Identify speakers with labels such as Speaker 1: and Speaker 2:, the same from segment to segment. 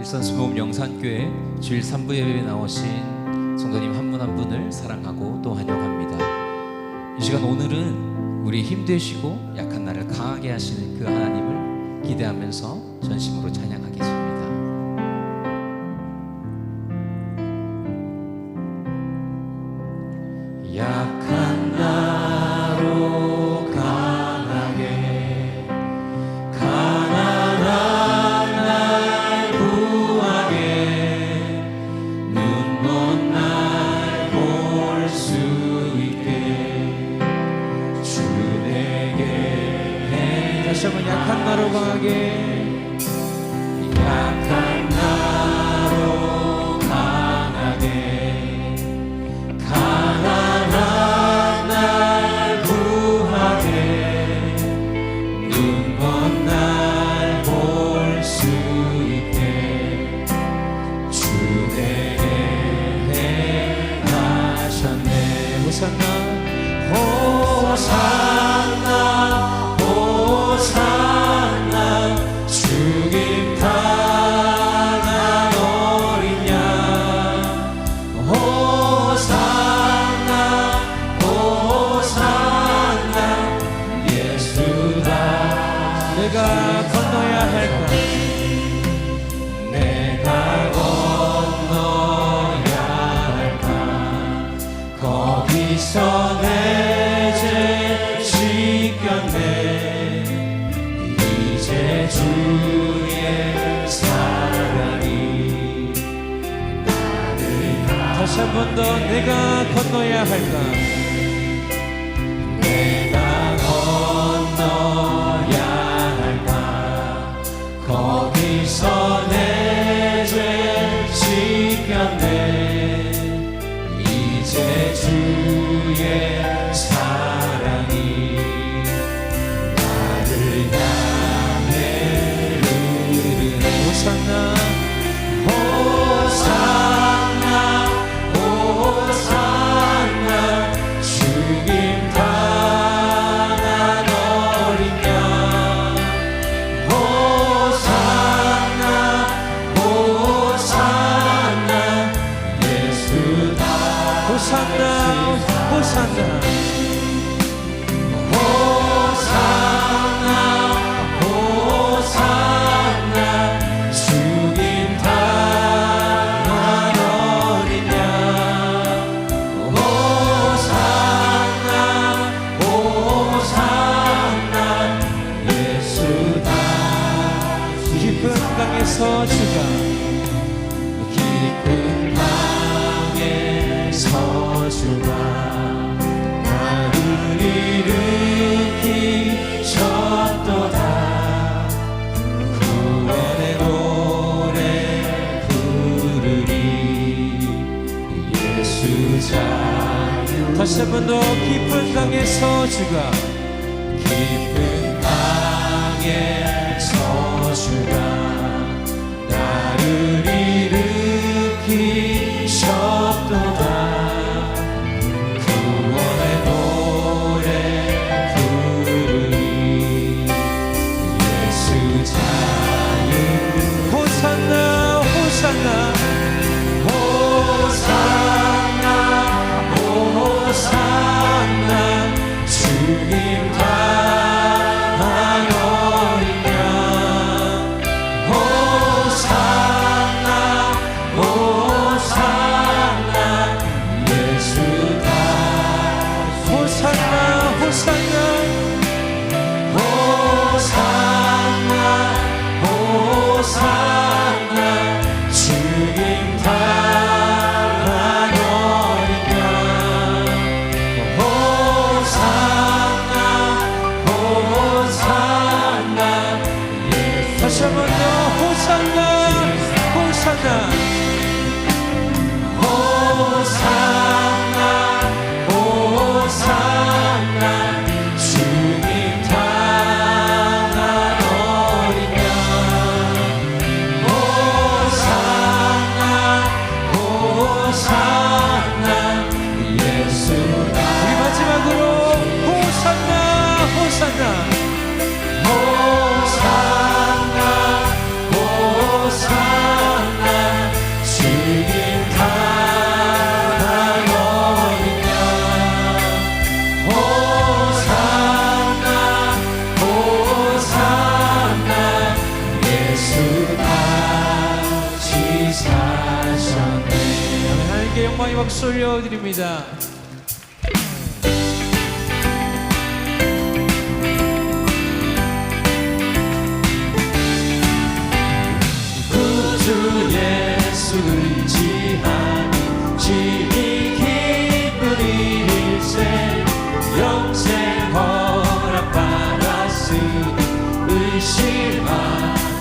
Speaker 1: 일산수목음 영산교회 주일 3부 예배에 나오신 성도님 한 분 한 분을 사랑하고 또 환영합니다. 이 시간 오늘은 우리 힘되시고 약한 나를 강하게 하시는 그 하나님을 기대하면서 전심으로 찬양하겠습니다. 약한 나로 강하게 가난한 날 구하게 눈먼 날 볼 수 있게 주 내게 다시 한번 약한 나로 강하게 약한 나로 강하게 가난한 날 구하게 눈먼 날 볼 수 있게 주 내게 행하셨네. 호산나 호산나 호산나 죽임 당한 어린 양 호산나 호산나 예수다. 내가 건너야 할까 내가 건너야 할까 거기서 내 죄 씻겼네 이제 주의 사랑이 나를 다시 한 번 더 내가 건너야 할까 내가 건너야 할까 거기서 내 죄 씻겼네 이제 주의 사랑이 나를 향해 흐르네. 호산나 호산나 호산나 죽임 당한 어린 양 호산나 호산나 예수다. 호산나 호산나 호산나 호산나 죽임 당한 어린 양 호산나 호산나 예수다. 깊은 강에서 주가 깊은 강에서 주가 나를 일으키셨도다. 구원의 노래 부르리 예수 자유. 다시 한 번 더 깊은 강에서 주가 깊은 강에서 주가 나를 일으키셨도다. 구원의 노래 부르리 예수 자유. 호산나 호산나 호산나 호산나 죽임 당한 어린 양 호산나 호산나 예수다. 호산나 호산나 호산나 호산나 죽임 당한 어린 양 호산나 호산나 예수. 다시 한 번 더 호산나 호산나 호산나 호산나 죽임 당한 어린 양 호산나 호산나 예수다. 우리 마지막으로 호산나 호산나 호산나 호산나
Speaker 2: 박수 올려드립니다.
Speaker 3: 구주 예수 의지하니 심히 기쁜 일일세 영생 허락받았으니 의심하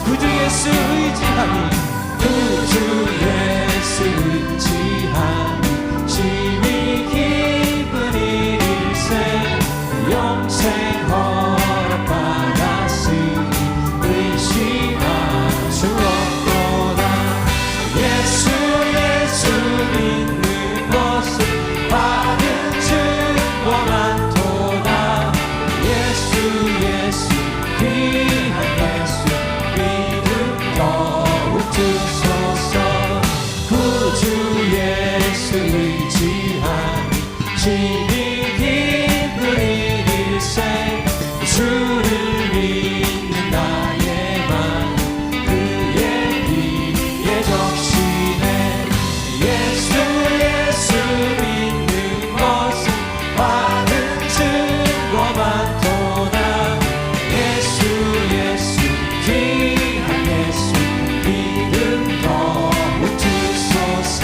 Speaker 2: 구주 예수 의지하니
Speaker 3: 구주 예수 의지하니 심히 기쁜 일일세 영생 허락받았으니 의심하 주옵도다 예수 믿는 것은 받은 증거 많도다 예수 귀한 예수 믿음 더욱 주소서 구주 예수 의지하니 심히 기쁜 일일세 주를 믿는 나의 맘 그의 비에 적시네 예수 믿는 것은 받은 증거 많도다 예수 귀한 예수 믿음 더욱 주소서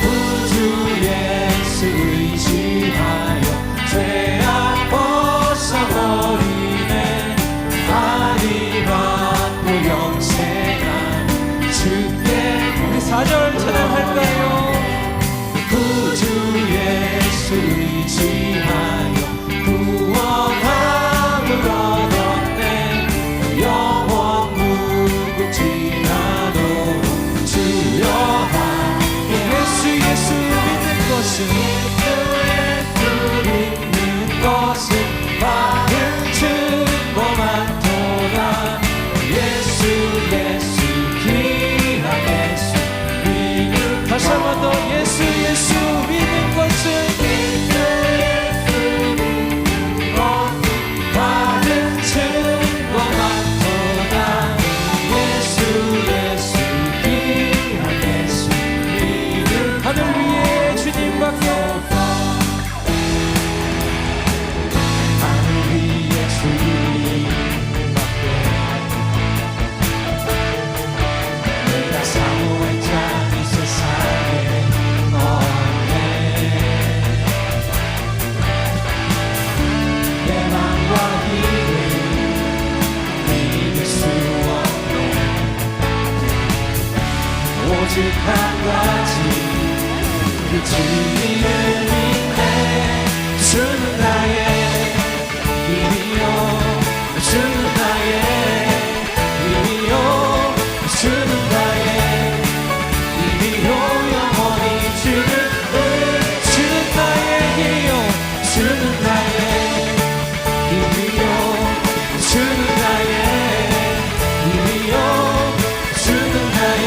Speaker 3: 구주 예수 의지하여 죄악 벗어버리네 아니 받고 영생한 주께
Speaker 2: 우리 4절 찬양할까요?
Speaker 3: 구주 예수 의지하여 구원함을 얻었네 영원 무궁지나도록 주여 함께
Speaker 2: 예수 믿는 것은
Speaker 3: 믿는 것은 받은 증거 많도다 예수 귀한 예수 믿음
Speaker 2: 다시 한 번 더 예수 믿는 것은
Speaker 3: 받은 증거 많도다 예수 귀한 예수 믿음
Speaker 2: 하늘 위에 주님밖에
Speaker 3: 하늘 위에 주님밖에 내가 사모할 자이 세상에 없네 내 맘과 힘을 믿을 수 없네 오직 한 가지 그 주님을 믿네 주는 나의 힘이요 주는 나의 힘이요 주는 나의 힘이요 영원히 주는 나의 힘이요 주는 나의 힘이요 주는 나의 힘이요 주는 나의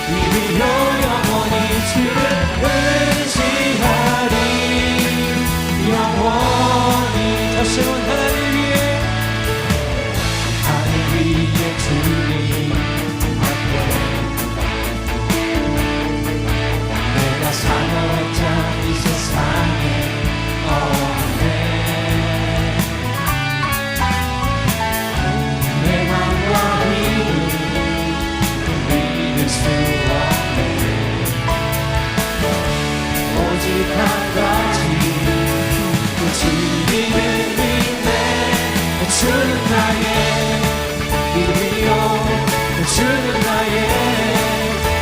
Speaker 3: 힘이요 영원히 주를 의지하리 영원히
Speaker 2: 다시 한번
Speaker 3: 하늘 위에 주님 앞에 내가 사모할 자 이 세상에 없네 내 맘과 힘을 믿을 수 없네 오직 한 가지 그 주님을 믿네 주는 나의 힘이요 주는 나의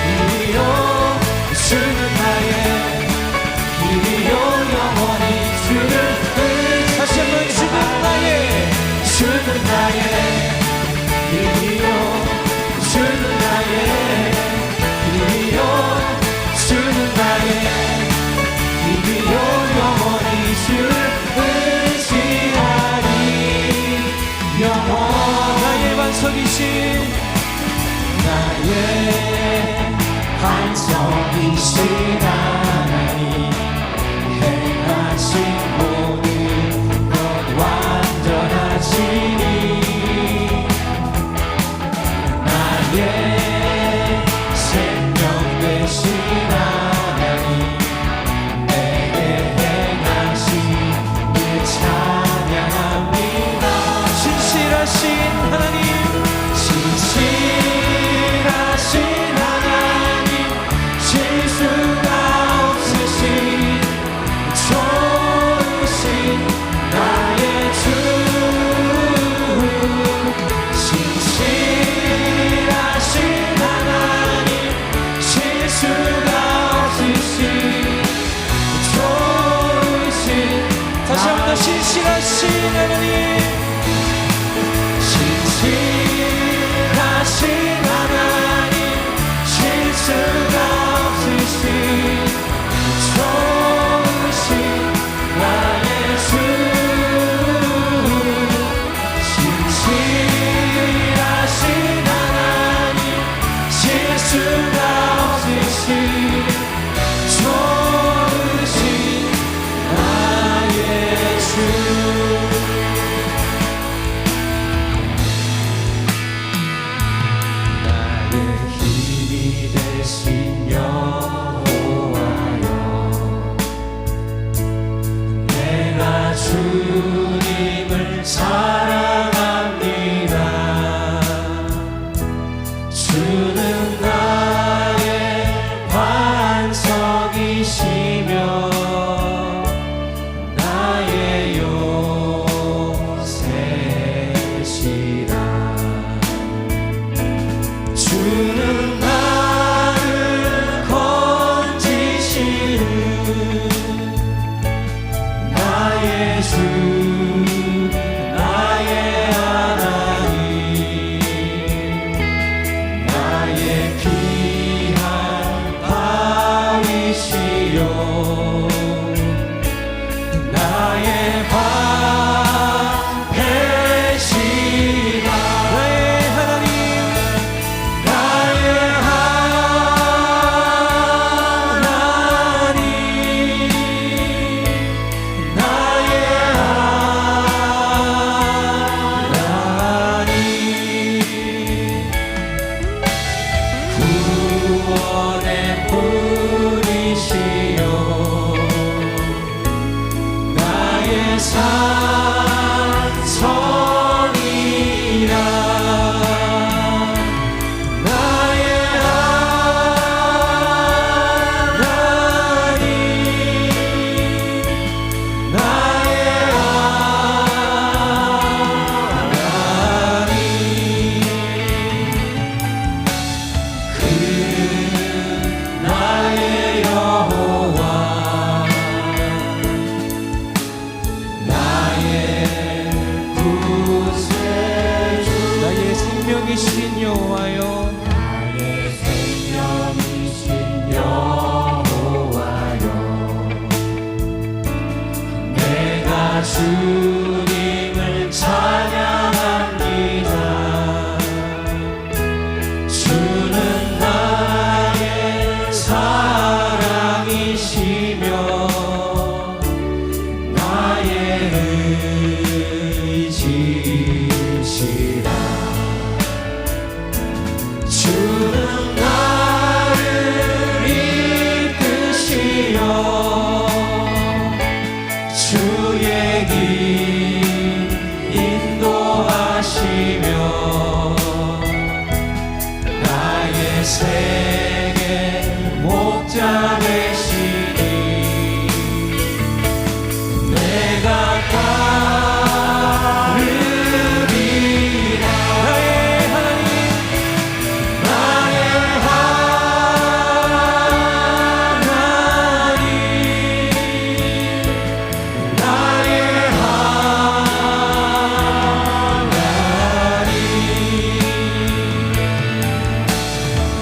Speaker 3: 힘이요 주는 나의 힘이요 영원히 주를
Speaker 2: 다시 한번
Speaker 3: 주는 나의 힘이요 주는 나의 힘이요 주는 나의 힘이요 영원히 주를 의지하리
Speaker 2: 나의 반석이신
Speaker 3: 나의 반석이신 하나님 행하신 모든 것 완전하시니 나의 생명 되신 하나님 사랑합니다. 주는 나의 반석이시며 나의 요새시라. 주는 나를 건지시는 나의 주 나의 하나님, 나의 귀한 바위시요 나의 방패시라.
Speaker 2: 나의 하나님,
Speaker 3: 나의 하나님, 나의 하나님, 구원의 뿌리시요 나의 산성이라. 나의 하나님, 나의 하나님, 그 나의 여호와 나의 구세주
Speaker 2: 나의 생명이신 여호와여,
Speaker 3: 나의 생명이신 여호와여, 내가 주님을 찬양합니다. 주는 나의 사랑이시며 나의 의지시라. 주는 나를 이끄시어 주의 길 인도하시며 나의 생의 목자 되시니 내가 따르리라.
Speaker 2: 나의 하나님,
Speaker 3: 나의 하나님, 나의 하나님,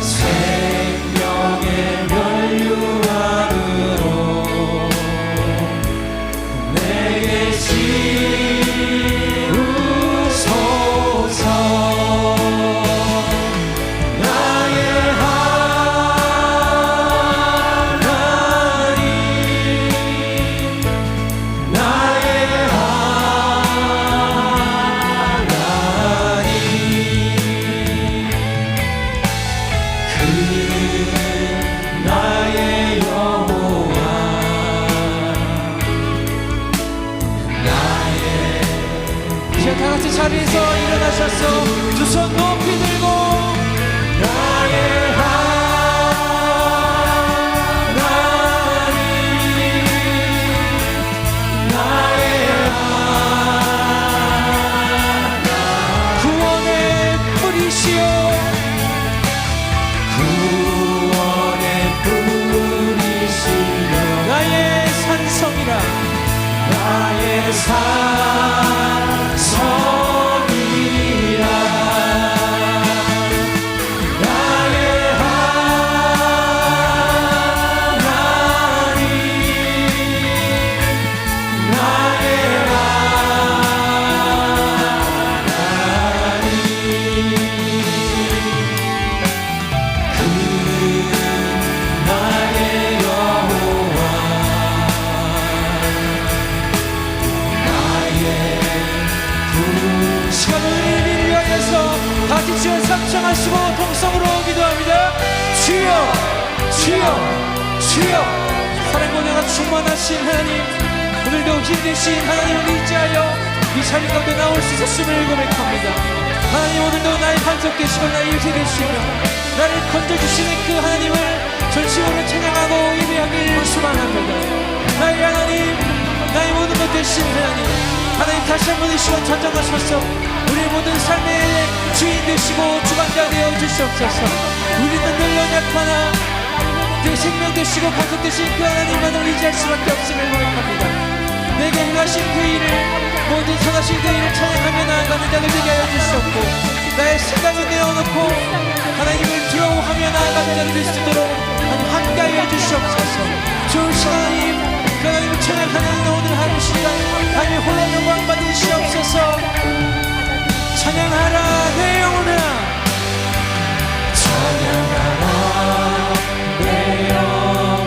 Speaker 3: 생명의 면류관으로 내게 지우소서. 나의 하나님, 나의 하나님, 그는 나의 여호와 나의
Speaker 2: 이제 다 같이 자리에서 일어나셔서 두 손 높이 들고
Speaker 3: 나의 하나님, 나의
Speaker 2: 구원의 뿌리시오,
Speaker 3: 구원의 뿌리시며
Speaker 2: 나의 산성이라.
Speaker 3: 나의 산성이라. 나의 하나님, 나의 하나님, 그 나의 여호와 나의
Speaker 2: 시간을 우리를 위하여서 다 같이 주여 삼창하시고 통성으로 기도합니다. 주여, 주여, 주여. 사랑과 은혜가 충만하신 하나님, 오늘도 힘내신 하나님을 의지하여 이 자리 가운데 나올 수 있었음을 고백합니다. 하나님, 오늘도 나의 반석 되시고 나의 일세 되시며 나를 건져주시는 그 하나님을 전심으로 찬양하고 예배하길 소망합니다. 나의 하나님, 나의 모든 것 되신 하나님, 하나님 다시 한번 이 시간 전장하셔서 우리의 모든 삶의 주인 되시고 주관자 되어 주시옵소서. 우리는 늘 연약하나 내 생명 되시고 반석 되신 그 하나님만을 의지할 수밖에 없음을 고백합니다. 내게 행하신 그 일을, 모든 선하신 그 일을 찬양하며 나아가는 자들 되게 하여 주시옵고, 나의 생각을 내어놓고 하나님을 두려워하며 나아가는 자들 될 수 있도록 하나님 함께하여 주시옵소서. 좋으신 하나님, 그 하나님을 찬양하는 오늘 하루 시간 하나님 홀로 영광 받으시옵소서. 찬양하라 내 영혼아,
Speaker 3: 찬양하라 내 영혼아,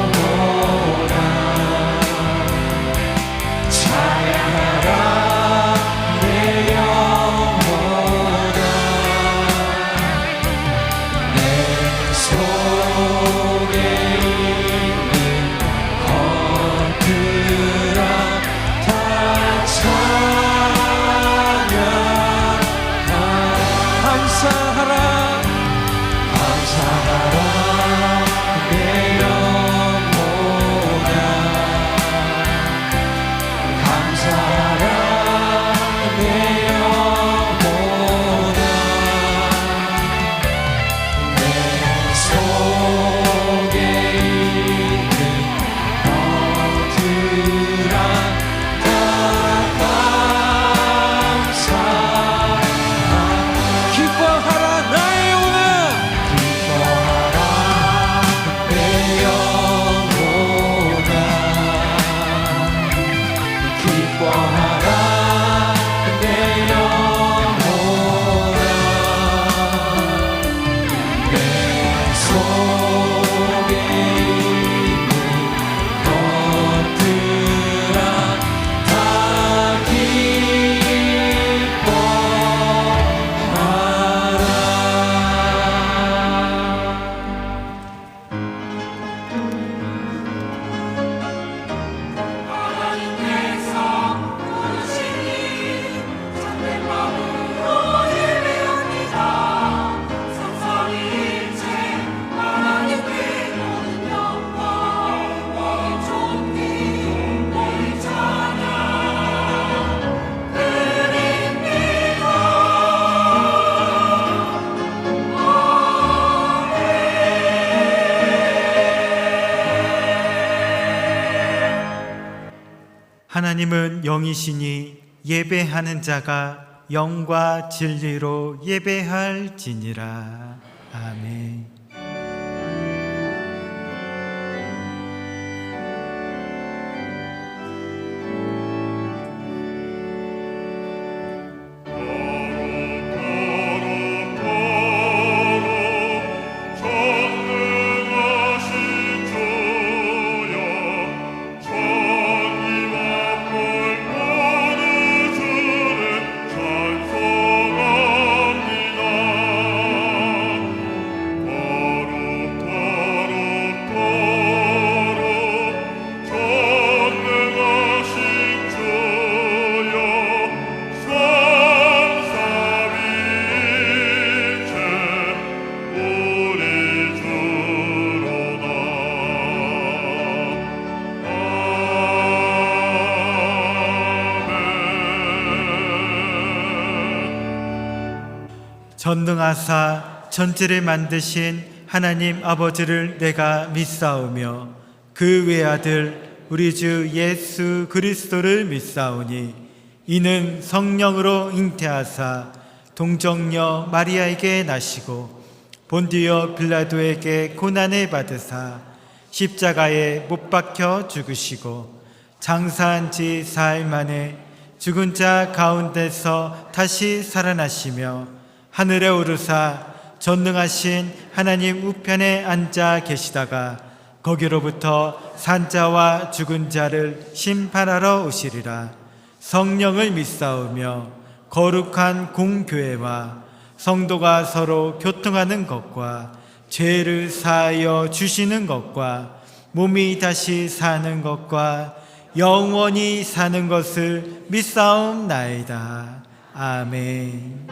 Speaker 3: 찬양하라 내 영혼아, 내 속에 있는 것들아 다 찬양하라.
Speaker 2: 감사하라
Speaker 3: 내 영혼아, 감사하라 내 영혼아, 내 속에 있는 것들아 다 감사하라.
Speaker 2: 기뻐하라 나의 영혼아,
Speaker 3: 내 영혼아, 기뻐하라 내 영혼아, 내 속에 있는 것들아 다
Speaker 4: 하나님께서 부르시니 참된 마음으로 예배합니다. 성삼위 일체 하나님께 모든 영광, 모든 존귀, 모든 찬양 드립니다.
Speaker 5: 하나님은 영이시니 예배하는 자가 영과 진리로 예배할지니라. 아멘.
Speaker 6: 전능하신 주여, 천지와 물 모두 주를 찬송합니다. 거룩 전능하신 주여, 삼삼위일체 우리 주로다. 아멘.
Speaker 5: 전능하사 전지를 만드신 하나님 아버지를 내가 믿사오며 그 외아들 우리 주 예수 그리스도를 믿사오니 이는 성령으로 잉태하사 동정녀 마리아에게 나시고 본디오 빌라도에게 고난을 받으사 십자가에 못 박혀 죽으시고 장사한 지 사흘 만에 죽은 자 가운데서 다시 살아나시며 하늘에 오르사 전능하신 하나님 우편에 앉아 계시다가 거기로부터 산자와 죽은 자를 심판하러 오시리라. 성령을 믿사오며 거룩한 공교회와 성도가 서로 교통하는 것과 죄를 사하여 주시는 것과 몸이 다시 사는 것과 영원히 사는 것을 믿사옵나이다. 아멘.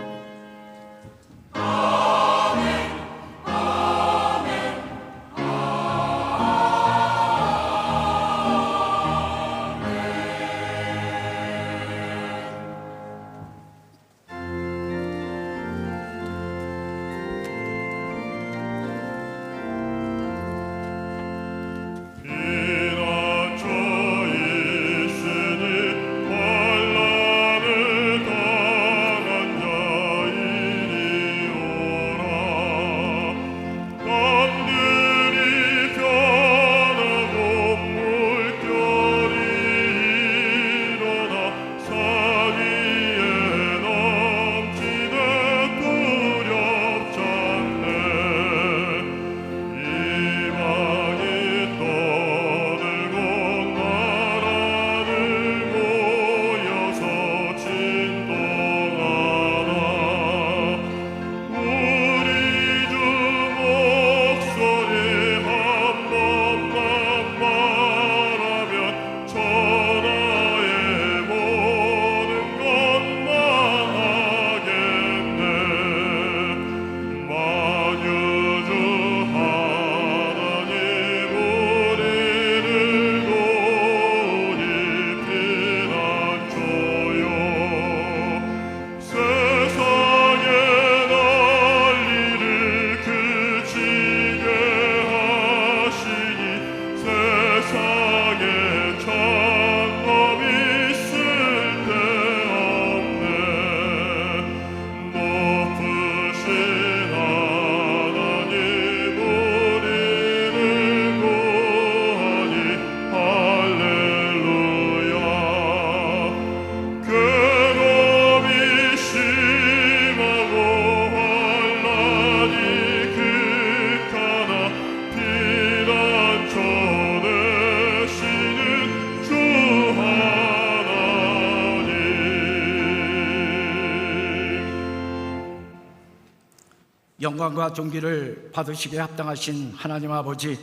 Speaker 7: 영광과 존귀를 받으시기에 합당하신 하나님 아버지,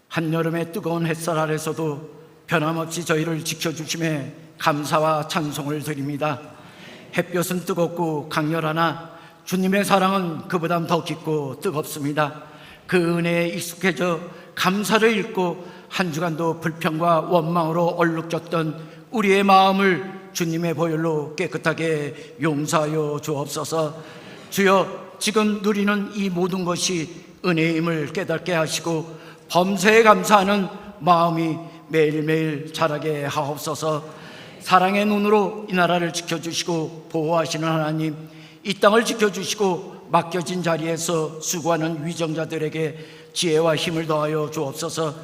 Speaker 7: 한여름의 뜨거운 햇살 아래서도 변함없이 저희를 지켜주심에 감사와 찬송을 드립니다. 햇볕은 뜨겁고 강렬하나 주님의 사랑은 그보다 더 깊고 뜨겁습니다. 그 은혜에 익숙해져 감사를 잃고 한 주간도 불평과 원망으로 얼룩졌던 우리의 마음을 주님의 보혈로 깨끗하게 용서하여 주옵소서. 주여, 지금 누리는 이 모든 것이 은혜임을 깨닫게 하시고 범사에 감사하는 마음이 매일매일 자라게 하옵소서. 사랑의 눈으로 이 나라를 지켜주시고 보호하시는 하나님, 이 땅을 지켜주시고 맡겨진 자리에서 수고하는 위정자들에게 지혜와 힘을 더하여 주옵소서.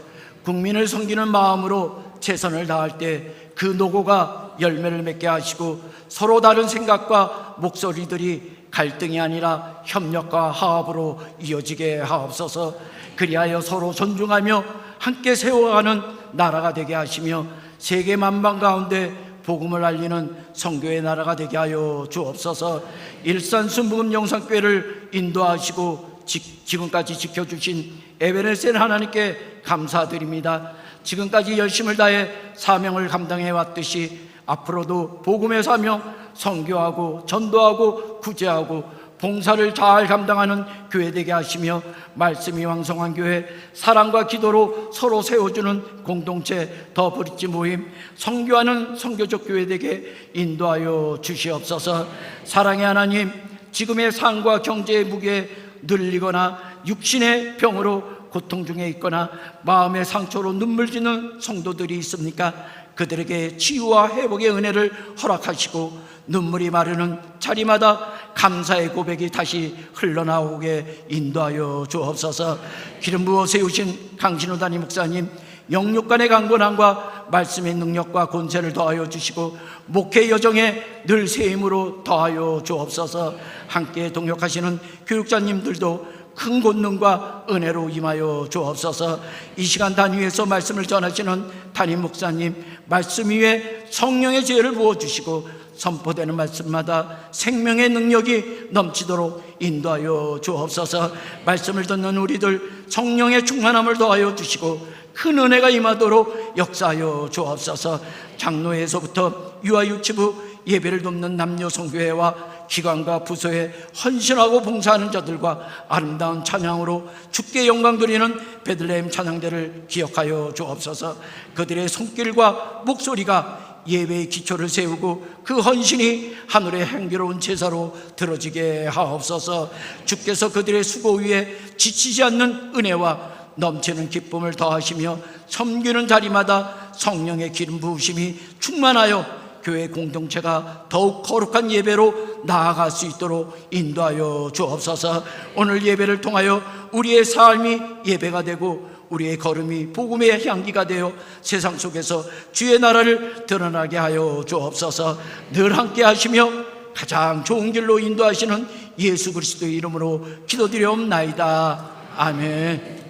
Speaker 7: 국민을 섬기는 마음으로 최선을 다할 때 그 노고가 열매를 맺게 하시고 서로 다른 생각과 목소리들이 갈등이 아니라 협력과 화합으로 이어지게 하옵소서. 그리하여 서로 존중하며 함께 세워가는 나라가 되게 하시며 세계 만방 가운데 복음을 알리는 선교의 나라가 되게 하여 주옵소서. 일산 순복음 영상교회를 인도하시고 지금까지 지켜주신 에베네셀 하나님께 감사드립니다. 지금까지 열심을 다해 사명을 감당해 왔듯이 앞으로도 복음의 사명, 선교하고 전도하고 구제하고 봉사를 잘 감당하는 교회 되게 하시며 말씀이 왕성한 교회, 사랑과 기도로 서로 세워주는 공동체 더 브릿지 모임, 선교하는 선교적 교회 되게 인도하여 주시옵소서. 사랑의 하나님, 지금의 삶과 경제의 무게에 눌리거나 육신의 병으로 고통 중에 있거나 마음의 상처로 눈물 짓는 성도들이 있습니까? 그들에게 치유와 회복의 은혜를 허락하시고 눈물이 마르는 자리마다 감사의 고백이 다시 흘러나오게 인도하여 주옵소서. 기름 부어 세우신 강신호 담임 목사님, 영육간의 강건함과 말씀의 능력과 권세를 더하여 주시고 목회 여정에 늘 새 힘으로 더하여 주옵소서. 함께 동역하시는 교육자님들도 큰 권능과 은혜로 임하여 주옵소서. 이 시간 단위에서 말씀을 전하시는 담임 목사님, 말씀 위에 성령의 지혜를 부어주시고 선포되는 말씀마다 생명의 능력이 넘치도록 인도하여 주옵소서. 말씀을 듣는 우리들 성령의 충만함을 더하여 주시고 큰 은혜가 임하도록 역사하여 주옵소서. 장로회에서부터 유아유치부 예배를 돕는 남녀 성교회와 기관과 부서에 헌신하고 봉사하는 자들과 아름다운 찬양으로 주께 영광 드리는 베들레헴 찬양대를 기억하여 주옵소서. 그들의 손길과 목소리가 예배의 기초를 세우고 그 헌신이 하늘의 향기로운 제사로 들어지게 하옵소서. 주께서 그들의 수고 위에 지치지 않는 은혜와 넘치는 기쁨을 더하시며 섬기는 자리마다 성령의 기름 부으심이 충만하여 교회 공동체가 더욱 거룩한 예배로 나아갈 수 있도록 인도하여 주옵소서. 오늘 예배를 통하여 우리의 삶이 예배가 되고 우리의 걸음이 복음의 향기가 되어 세상 속에서 주의 나라를 드러나게 하여 주옵소서. 늘 함께 하시며 가장 좋은 길로 인도하시는 예수 그리스도의 이름으로 기도드리옵나이다. 아멘.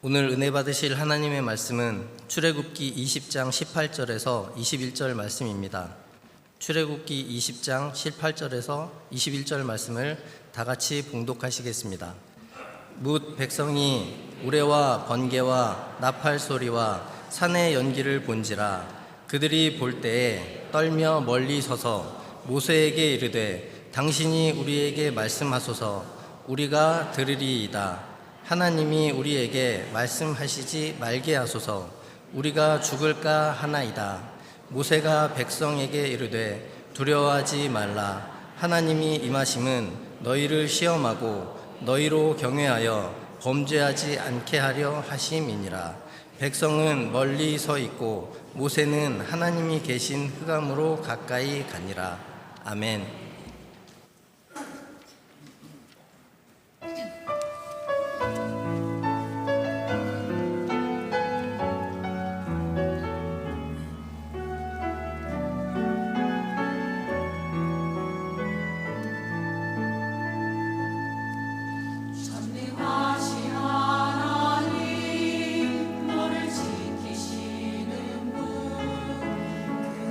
Speaker 8: 오늘 은혜 받으실 하나님의 말씀은 출애굽기 20장 18절에서 21절 말씀입니다. 출애굽기 20장 18절에서 21절 말씀을 다 같이 봉독하시겠습니다. 뭇 백성이 우레와 번개와 나팔 소리와 산의 연기를 본지라 그들이 볼 때에 떨며 멀리 서서 모세에게 이르되 당신이 우리에게 말씀하소서 우리가 들으리이다. 하나님이 우리에게 말씀하시지 말게 하소서 우리가 죽을까 하나이다. 모세가 백성에게 이르되 두려워하지 말라. 하나님이 임하심은 너희를 시험하고 너희로 경외하여 범죄하지 않게 하려 하심이니라. 백성은 멀리 서 있고 모세는 하나님이 계신 흑암으로 가까이 가니라. 아멘.
Speaker 4: 전능하신 하나님 너를 지키시는 분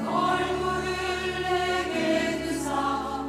Speaker 4: 그 얼굴을 내게 드사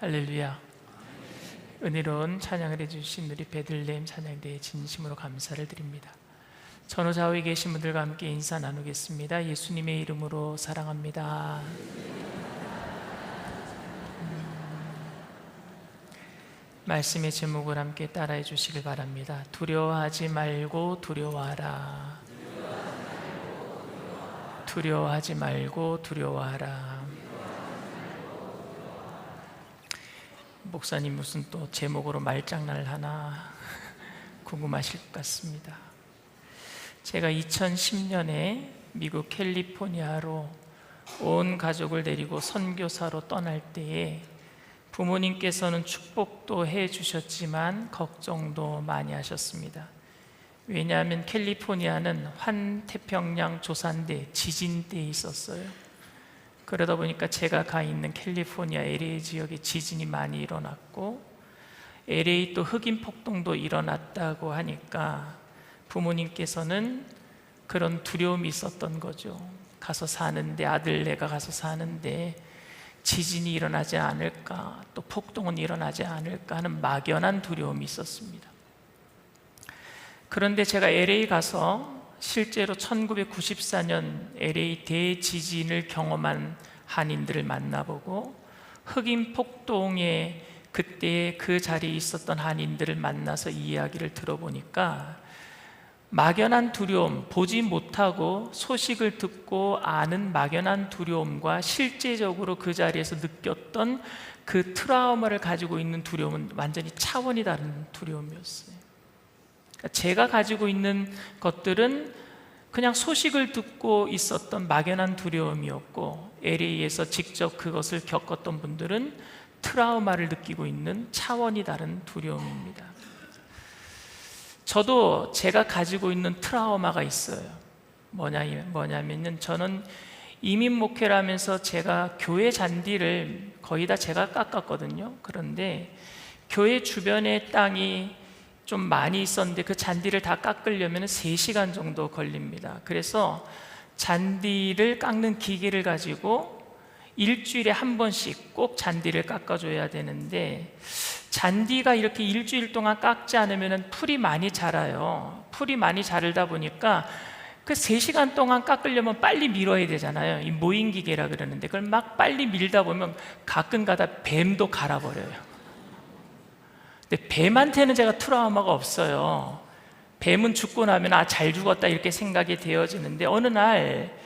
Speaker 2: 할렐루야. 은혜로운 찬양을 해주신 우리 베들레헴 찬양대에 진심으로 감사를 드립니다. 전후 좌우에 계신 분들과 함께 인사 나누겠습니다. 예수님의 이름으로 사랑합니다. 말씀의 제목을 함께 따라해 주시길 바랍니다. 두려워하지 말고 두려워하라. 두려워하지 말고 두려워하라. 목사님 무슨 또 제목으로 말장난을 하나 궁금하실 것 같습니다. 제가 2010년에 미국 캘리포니아로 온 가족을 데리고 선교사로 떠날 때에 부모님께서는 축복도 해주셨지만 걱정도 많이 하셨습니다. 왜냐하면 캘리포니아는 환태평양 조산대 지진대에 있었어요. 그러다 보니까 제가 가 있는 캘리포니아 LA 지역에 지진이 많이 일어났고 LA 또 흑인 폭동도 일어났다고 하니까 부모님께서는 그런 두려움이 있었던 거죠. 가서 사는데, 아들네가 가서 사는데 지진이 일어나지 않을까, 또 폭동은 일어나지 않을까 하는 막연한 두려움이 있었습니다. 그런데 제가 LA 가서 실제로 1994년 LA 대지진을 경험한 한인들을 만나보고 흑인 폭동에 그때 그 자리에 있었던 한인들을 만나서 이야기를 들어보니까 막연한 두려움, 보지 못하고 소식을 듣고 아는 막연한 두려움과 실제적으로 그 자리에서 느꼈던 그 트라우마를 가지고 있는 두려움은 완전히 차원이 다른 두려움이었어요. 제가 가지고 있는 것들은 그냥 소식을 듣고 있었던 막연한 두려움이었고 LA에서 직접 그것을 겪었던 분들은 트라우마를 느끼고 있는 차원이 다른 두려움입니다. 저도 제가 가지고 있는 트라우마가 있어요. 뭐냐면은 저는 이민 목회를 하면서 제가 교회 잔디를 거의 다 제가 깎았거든요. 그런데 교회 주변에 땅이 좀 많이 있었는데 그 잔디를 다 깎으려면 3시간 정도 걸립니다. 그래서 잔디를 깎는 기계를 가지고 일주일에 한 번씩 꼭 잔디를 깎아줘야 되는데 잔디가 이렇게 일주일 동안 깎지 않으면 풀이 많이 자라요. 풀이 많이 자르다 보니까 그 3시간 동안 깎으려면 빨리 밀어야 되잖아요. 이 모잉 기계라 그러는데 그걸 막 빨리 밀다 보면 가끔가다 뱀도 갈아버려요. 근데 뱀한테는 제가 트라우마가 없어요. 뱀은 죽고 나면 잘 죽었다 이렇게 생각이 되어지는데 어느 날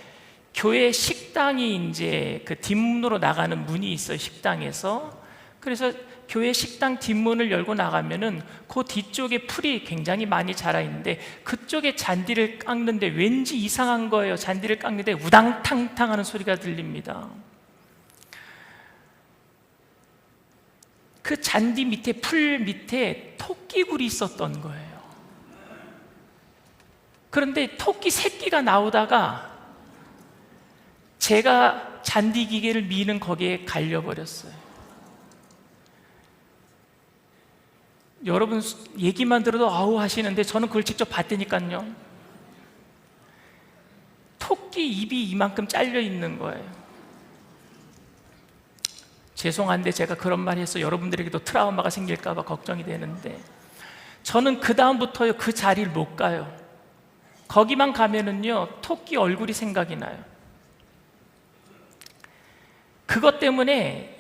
Speaker 2: 교회 식당이 이제 그 뒷문으로 나가는 문이 있어요. 식당에서. 그래서 교회 식당 뒷문을 열고 나가면은 그 뒤쪽에 풀이 굉장히 많이 자라 있는데 그쪽에 잔디를 깎는데 왠지 이상한 거예요. 잔디를 깎는데 우당탕탕 하는 소리가 들립니다. 그 잔디 밑에, 풀 밑에 토끼굴이 있었던 거예요. 그런데 토끼 새끼가 나오다가 제가 잔디 기계를 미는 거기에 갈려버렸어요. 여러분 얘기만 들어도 아우 하시는데 저는 그걸 직접 봤다니까요. 토끼 입이 이만큼 잘려 있는 거예요. 죄송한데 제가 그런 말 해서 여러분들에게도 트라우마가 생길까 봐 걱정이 되는데 저는 그 다음부터 그 자리를 못 가요. 거기만 가면은요 토끼 얼굴이 생각이 나요. 그것 때문에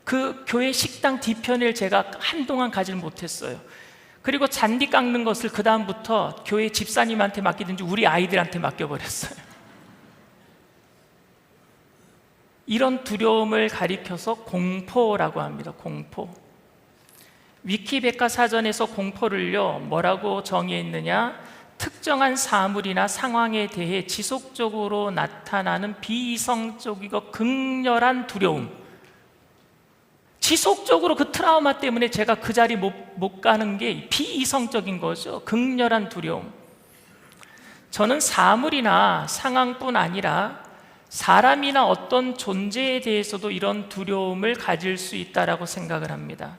Speaker 2: 그 교회 식당 뒤편을 제가 한동안 가지를 못했어요. 그리고 잔디 깎는 것을 그 다음부터 교회 집사님한테 맡기든지 우리 아이들한테 맡겨버렸어요. 이런 두려움을 가리켜서 공포라고 합니다. 공포. 위키백과사전에서 공포를요 뭐라고 정의했느냐, 특정한 사물이나 상황에 대해 지속적으로 나타나는 비이성적이고 극렬한 두려움. 지속적으로 그 트라우마 때문에 제가 그 자리 못 가는 게 비이성적인 거죠. 극렬한 두려움. 저는 사물이나 상황뿐 아니라 사람이나 어떤 존재에 대해서도 이런 두려움을 가질 수 있다라고 생각을 합니다.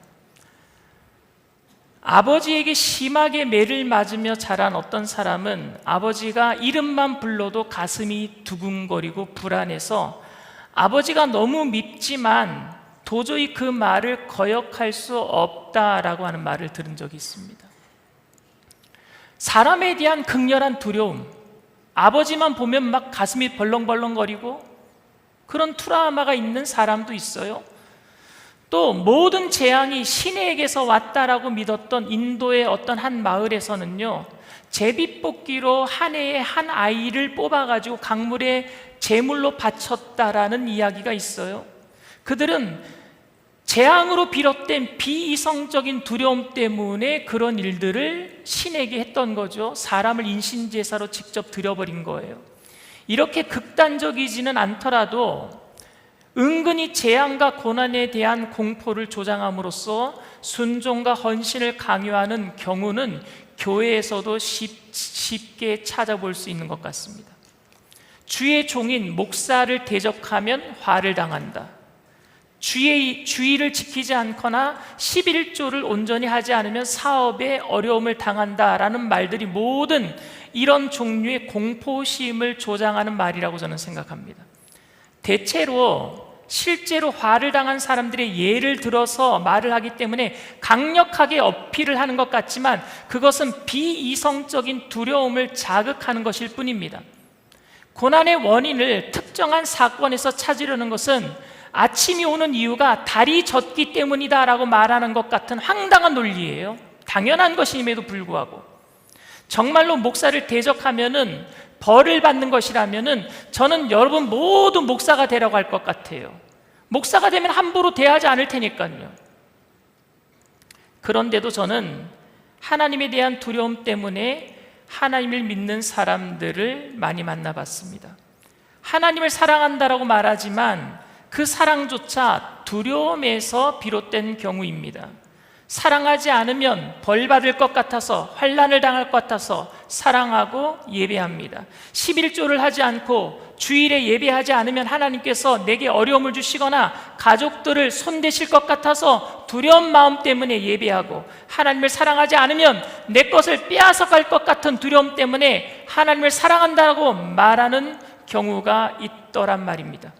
Speaker 2: 아버지에게 심하게 매를 맞으며 자란 어떤 사람은 아버지가 이름만 불러도 가슴이 두근거리고 불안해서 아버지가 너무 밉지만 도저히 그 말을 거역할 수 없다라고 하는 말을 들은 적이 있습니다. 사람에 대한 극렬한 두려움, 아버지만 보면 막 가슴이 벌렁벌렁거리고 그런 트라우마가 있는 사람도 있어요. 또 모든 재앙이 신에게서 왔다라고 믿었던 인도의 어떤 한 마을에서는요, 제비뽑기로 한 해에 한 아이를 뽑아가지고 강물에 제물로 바쳤다라는 이야기가 있어요. 그들은 재앙으로 비롯된 비이성적인 두려움 때문에 그런 일들을 신에게 했던 거죠. 사람을 인신제사로 직접 드려버린 거예요. 이렇게 극단적이지는 않더라도 은근히 재앙과 고난에 대한 공포를 조장함으로써 순종과 헌신을 강요하는 경우는 교회에서도 쉽게 찾아볼 수 있는 것 같습니다. 주의 종인 목사를 대적하면 화를 당한다. 주의를 지키지 않거나 11조를 온전히 하지 않으면 사업에 어려움을 당한다라는 말들이 모든 이런 종류의 공포심을 조장하는 말이라고 저는 생각합니다. 대체로 실제로 화를 당한 사람들의 예를 들어서 말을 하기 때문에 강력하게 어필을 하는 것 같지만 그것은 비이성적인 두려움을 자극하는 것일 뿐입니다. 고난의 원인을 특정한 사건에서 찾으려는 것은 아침이 오는 이유가 달이 졌기 때문이다라고 말하는 것 같은 황당한 논리예요. 당연한 것임에도 불구하고 정말로 목사를 대적하면은 벌을 받는 것이라면은 저는 여러분 모두 목사가 되라고 할 것 같아요. 목사가 되면 함부로 대하지 않을 테니까요. 그런데도 저는 하나님에 대한 두려움 때문에 하나님을 믿는 사람들을 많이 만나봤습니다. 하나님을 사랑한다라고 말하지만 그 사랑조차 두려움에서 비롯된 경우입니다. 사랑하지 않으면 벌 받을 것 같아서, 환난을 당할 것 같아서 사랑하고 예배합니다. 11조를 하지 않고 주일에 예배하지 않으면 하나님께서 내게 어려움을 주시거나 가족들을 손대실 것 같아서 두려운 마음 때문에 예배하고, 하나님을 사랑하지 않으면 내 것을 빼앗아갈 것 같은 두려움 때문에 하나님을 사랑한다고 말하는 경우가 있더란 말입니다.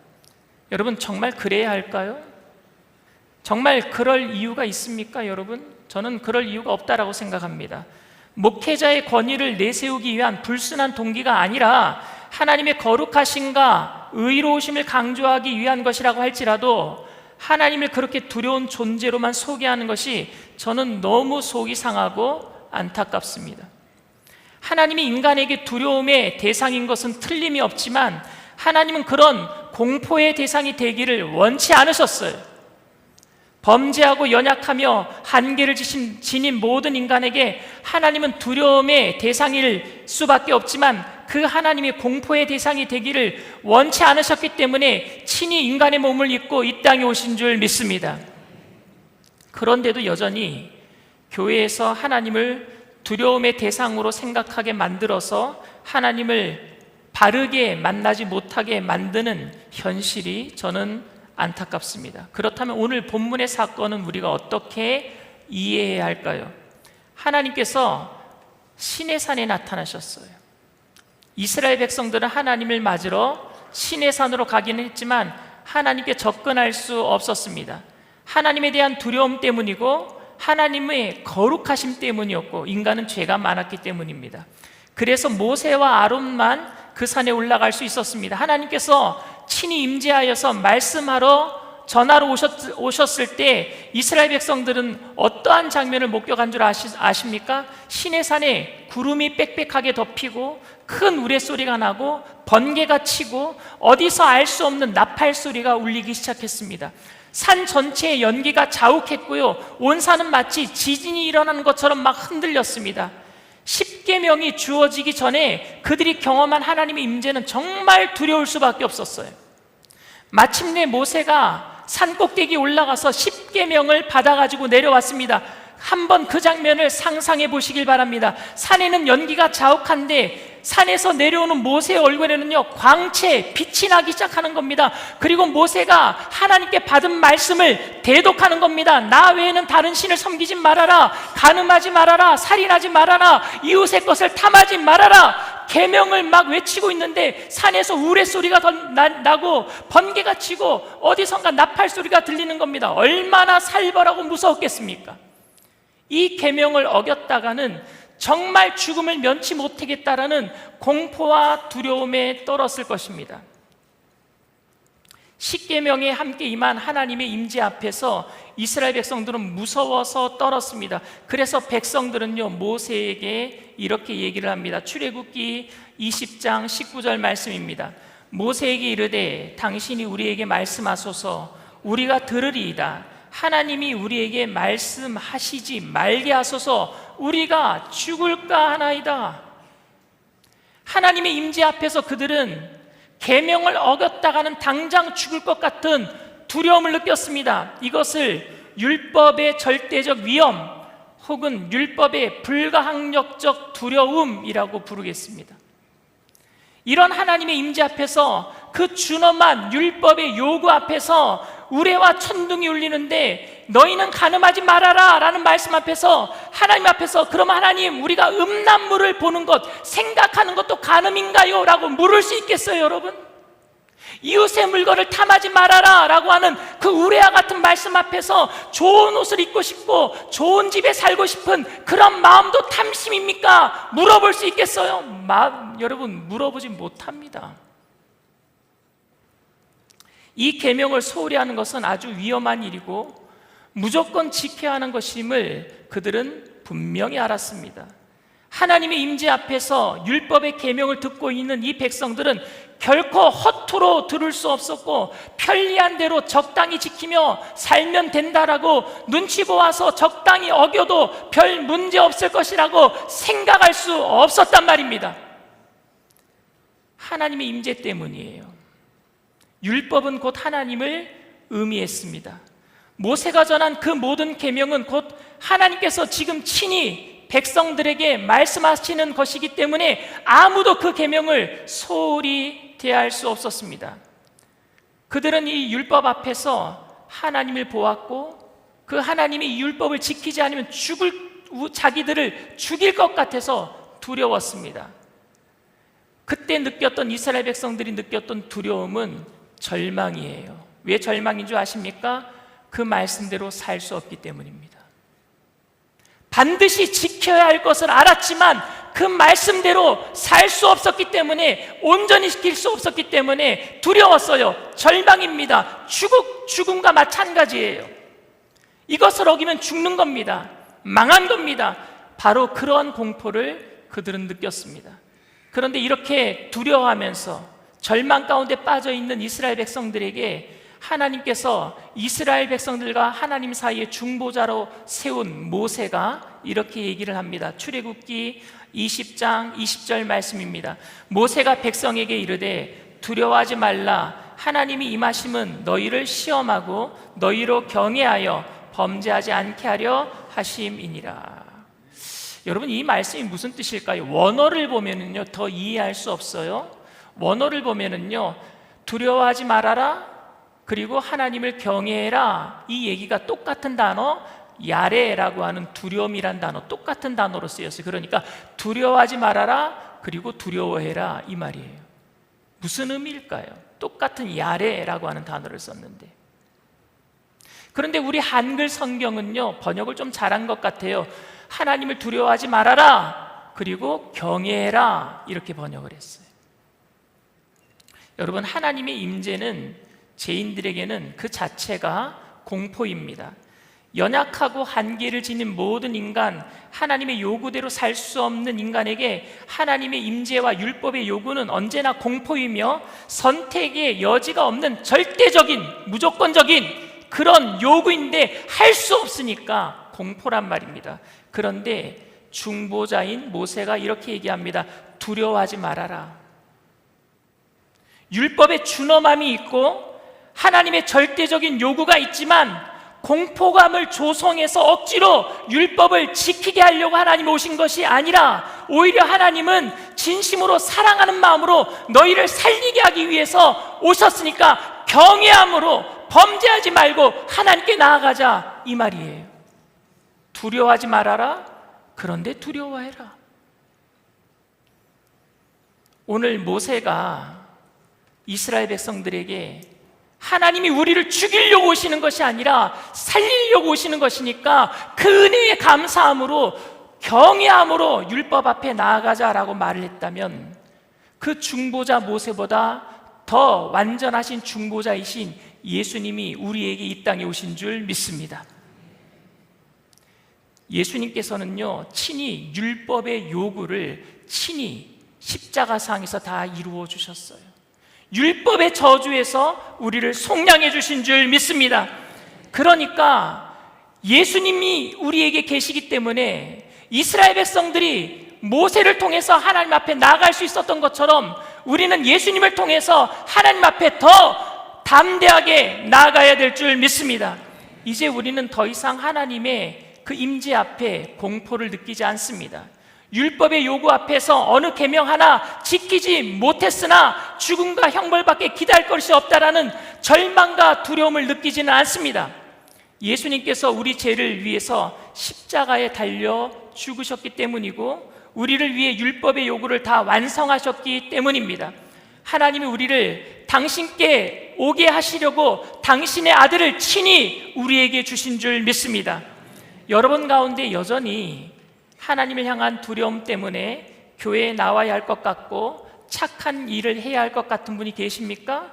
Speaker 2: 여러분, 정말 그래야 할까요? 정말 그럴 이유가 있습니까, 여러분? 저는 그럴 이유가 없다라고 생각합니다. 목회자의 권위를 내세우기 위한 불순한 동기가 아니라 하나님의 거룩하심과 의로우심을 강조하기 위한 것이라고 할지라도 하나님을 그렇게 두려운 존재로만 소개하는 것이 저는 너무 속이 상하고 안타깝습니다. 하나님이 인간에게 두려움의 대상인 것은 틀림이 없지만 하나님은 그런 공포의 대상이 되기를 원치 않으셨어요. 범죄하고 연약하며 한계를 지닌 모든 인간에게 하나님은 두려움의 대상일 수밖에 없지만 그 하나님의 공포의 대상이 되기를 원치 않으셨기 때문에 친히 인간의 몸을 입고 이 땅에 오신 줄 믿습니다. 그런데도 여전히 교회에서 하나님을 두려움의 대상으로 생각하게 만들어서 하나님을 바르게 만나지 못하게 만드는 현실이 저는 안타깝습니다. 그렇다면 오늘 본문의 사건은 우리가 어떻게 이해해야 할까요? 하나님께서 시내산에 나타나셨어요. 이스라엘 백성들은 하나님을 맞으러 시내산으로 가기는 했지만 하나님께 접근할 수 없었습니다. 하나님에 대한 두려움 때문이고 하나님의 거룩하심 때문이었고 인간은 죄가 많았기 때문입니다. 그래서 모세와 아론만 그 산에 올라갈 수 있었습니다. 하나님께서 친히 임재하여서 말씀하러 전하러 오셨을 때 이스라엘 백성들은 어떠한 장면을 목격한 줄 아십니까? 시내산에 구름이 빽빽하게 덮이고 큰 우레소리가 나고 번개가 치고 어디서 알 수 없는 나팔 소리가 울리기 시작했습니다. 산 전체에 연기가 자욱했고요, 온 산은 마치 지진이 일어나는 것처럼 막 흔들렸습니다. 십계명이 주어지기 전에 그들이 경험한 하나님의 임재는 정말 두려울 수밖에 없었어요. 마침내 모세가 산 꼭대기에 올라가서 십계명을 받아가지고 내려왔습니다. 한번 그 장면을 상상해 보시길 바랍니다. 산에는 연기가 자욱한데 산에서 내려오는 모세의 얼굴에는요 광채, 빛이 나기 시작하는 겁니다. 그리고 모세가 하나님께 받은 말씀을 대독하는 겁니다. 나 외에는 다른 신을 섬기지 말아라, 간음하지 말아라, 살인하지 말아라, 이웃의 것을 탐하지 말아라. 계명을 막 외치고 있는데 산에서 우레소리가 나고 번개가 치고 어디선가 나팔 소리가 들리는 겁니다. 얼마나 살벌하고 무서웠겠습니까? 이 계명을 어겼다가는 정말 죽음을 면치 못하겠다라는 공포와 두려움에 떨었을 것입니다. 십계명에 함께 임한 하나님의 임재 앞에서 이스라엘 백성들은 무서워서 떨었습니다. 그래서 백성들은요, 모세에게 이렇게 얘기를 합니다. 출애굽기 20장 19절 말씀입니다. 모세에게 이르되 당신이 우리에게 말씀하소서 우리가 들으리이다. 하나님이 우리에게 말씀하시지 말게 하소서 우리가 죽을까 하나이다. 하나님의 임재 앞에서 그들은 계명을 어겼다가는 당장 죽을 것 같은 두려움을 느꼈습니다. 이것을 율법의 절대적 위험 혹은 율법의 불가항력적 두려움이라고 부르겠습니다. 이런 하나님의 임재 앞에서 그 준엄한 율법의 요구 앞에서 우레와 천둥이 울리는데 너희는 간음하지 말아라 라는 말씀 앞에서 하나님 앞에서 그럼 하나님 우리가 음란물을 보는 것 생각하는 것도 간음인가요? 라고 물을 수 있겠어요 여러분? 이웃의 물건을 탐하지 말아라 라고 하는 그 우레와 같은 말씀 앞에서 좋은 옷을 입고 싶고 좋은 집에 살고 싶은 그런 마음도 탐심입니까? 물어볼 수 있겠어요? 여러분 물어보지 못합니다. 이 계명을 소홀히 하는 것은 아주 위험한 일이고 무조건 지켜야 하는 것임을 그들은 분명히 알았습니다. 하나님의 임재 앞에서 율법의 계명을 듣고 있는 이 백성들은 결코 허투루 들을 수 없었고 편리한 대로 적당히 지키며 살면 된다라고 눈치 보아서 적당히 어겨도 별 문제 없을 것이라고 생각할 수 없었단 말입니다. 하나님의 임재 때문이에요. 율법은 곧 하나님을 의미했습니다. 모세가 전한 그 모든 계명은 곧 하나님께서 지금 친히 백성들에게 말씀하시는 것이기 때문에 아무도 그 계명을 소홀히 대할 수 없었습니다. 그들은 이 율법 앞에서 하나님을 보았고 그 하나님이 이 율법을 지키지 않으면 자기들을 죽일 것 같아서 두려웠습니다. 그때 느꼈던 이스라엘 백성들이 느꼈던 두려움은 절망이에요. 왜 절망인 줄 아십니까? 그 말씀대로 살 수 없기 때문입니다. 반드시 지켜야 할 것을 알았지만 그 말씀대로 살 수 없었기 때문에 온전히 지킬 수 없었기 때문에 두려웠어요. 절망입니다. 죽음과 마찬가지예요. 이것을 어기면 죽는 겁니다. 망한 겁니다. 바로 그러한 공포를 그들은 느꼈습니다. 그런데 이렇게 두려워하면서 절망 가운데 빠져있는 이스라엘 백성들에게 하나님께서 이스라엘 백성들과 하나님 사이의 중보자로 세운 모세가 이렇게 얘기를 합니다. 출애굽기 20장 20절 말씀입니다. 모세가 백성에게 이르되 두려워하지 말라. 하나님이 임하심은 너희를 시험하고 너희로 경외하여 범죄하지 않게 하려 하심이니라. 여러분 이 말씀이 무슨 뜻일까요? 원어를 보면은요 더 이해할 수 없어요. 원어를 보면은요 두려워하지 말아라 그리고 하나님을 경외해라 이 얘기가 똑같은 단어 야레라고 하는 두려움이란 단어 똑같은 단어로 쓰였어요. 그러니까 두려워하지 말아라 그리고 두려워해라 이 말이에요. 무슨 의미일까요? 똑같은 야레라고 하는 단어를 썼는데 그런데 우리 한글 성경은요 번역을 좀 잘한 것 같아요. 하나님을 두려워하지 말아라 그리고 경외해라 이렇게 번역을 했어요. 여러분 하나님의 임재는 죄인들에게는 그 자체가 공포입니다. 연약하고 한계를 지닌 모든 인간, 하나님의 요구대로 살 수 없는 인간에게 하나님의 임재와 율법의 요구는 언제나 공포이며 선택의 여지가 없는 절대적인, 무조건적인 그런 요구인데 할 수 없으니까 공포란 말입니다. 그런데 중보자인 모세가 이렇게 얘기합니다. 두려워하지 말아라. 율법의 준엄함이 있고 하나님의 절대적인 요구가 있지만 공포감을 조성해서 억지로 율법을 지키게 하려고 하나님 오신 것이 아니라 오히려 하나님은 진심으로 사랑하는 마음으로 너희를 살리게 하기 위해서 오셨으니까 경외함으로 범죄하지 말고 하나님께 나아가자 이 말이에요. 두려워하지 말아라. 그런데 두려워해라. 오늘 모세가 이스라엘 백성들에게 하나님이 우리를 죽이려고 오시는 것이 아니라 살리려고 오시는 것이니까 그 은혜에 감사함으로 경외함으로 율법 앞에 나아가자라고 말을 했다면, 그 중보자 모세보다 더 완전하신 중보자이신 예수님이 우리에게 이 땅에 오신 줄 믿습니다. 예수님께서는요, 친히 율법의 요구를 친히 십자가상에서 다 이루어 주셨어요. 율법의 저주에서 우리를 속량해 주신 줄 믿습니다. 그러니까 예수님이 우리에게 계시기 때문에 이스라엘 백성들이 모세를 통해서 하나님 앞에 나아갈 수 있었던 것처럼 우리는 예수님을 통해서 하나님 앞에 더 담대하게 나아가야 될 줄 믿습니다. 이제 우리는 더 이상 하나님의 그 임재 앞에 공포를 느끼지 않습니다. 율법의 요구 앞에서 어느 계명 하나 지키지 못했으나 죽음과 형벌밖에 기다릴 것이 없다라는 절망과 두려움을 느끼지는 않습니다. 예수님께서 우리 죄를 위해서 십자가에 달려 죽으셨기 때문이고, 우리를 위해 율법의 요구를 다 완성하셨기 때문입니다. 하나님이 우리를 당신께 오게 하시려고 당신의 아들을 친히 우리에게 주신 줄 믿습니다. 여러분 가운데 여전히 하나님을 향한 두려움 때문에 교회에 나와야 할 것 같고 착한 일을 해야 할 것 같은 분이 계십니까?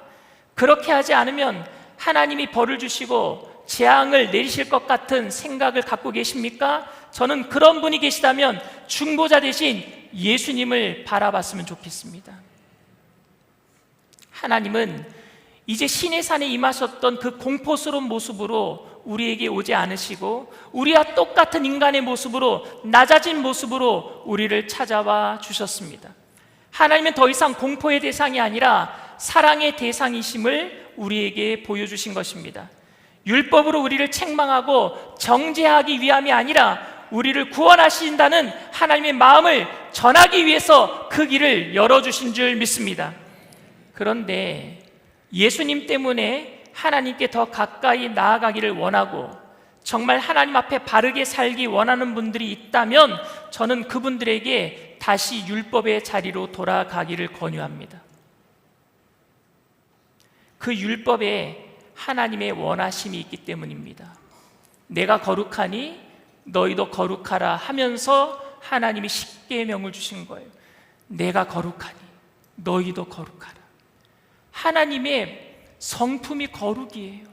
Speaker 2: 그렇게 하지 않으면 하나님이 벌을 주시고 재앙을 내리실 것 같은 생각을 갖고 계십니까? 저는 그런 분이 계시다면 중보자 대신 예수님을 바라봤으면 좋겠습니다. 하나님은 이제 시내 산에 임하셨던 그 공포스러운 모습으로 우리에게 오지 않으시고, 우리와 똑같은 인간의 모습으로, 낮아진 모습으로 우리를 찾아와 주셨습니다. 하나님은 더 이상 공포의 대상이 아니라 사랑의 대상이심을 우리에게 보여주신 것입니다. 율법으로 우리를 책망하고 정죄하기 위함이 아니라 우리를 구원하신다는 하나님의 마음을 전하기 위해서 그 길을 열어주신 줄 믿습니다. 그런데 예수님 때문에 하나님께 더 가까이 나아가기를 원하고 정말 하나님 앞에 바르게 살기 원하는 분들이 있다면 저는 그분들에게 다시 율법의 자리로 돌아가기를 권유합니다. 그 율법에 하나님의 원하심이 있기 때문입니다. 내가 거룩하니 너희도 거룩하라 하면서 하나님이 십계명을 주신 거예요. 내가 거룩하니 너희도 거룩하라. 하나님의 성품이 거룩이에요.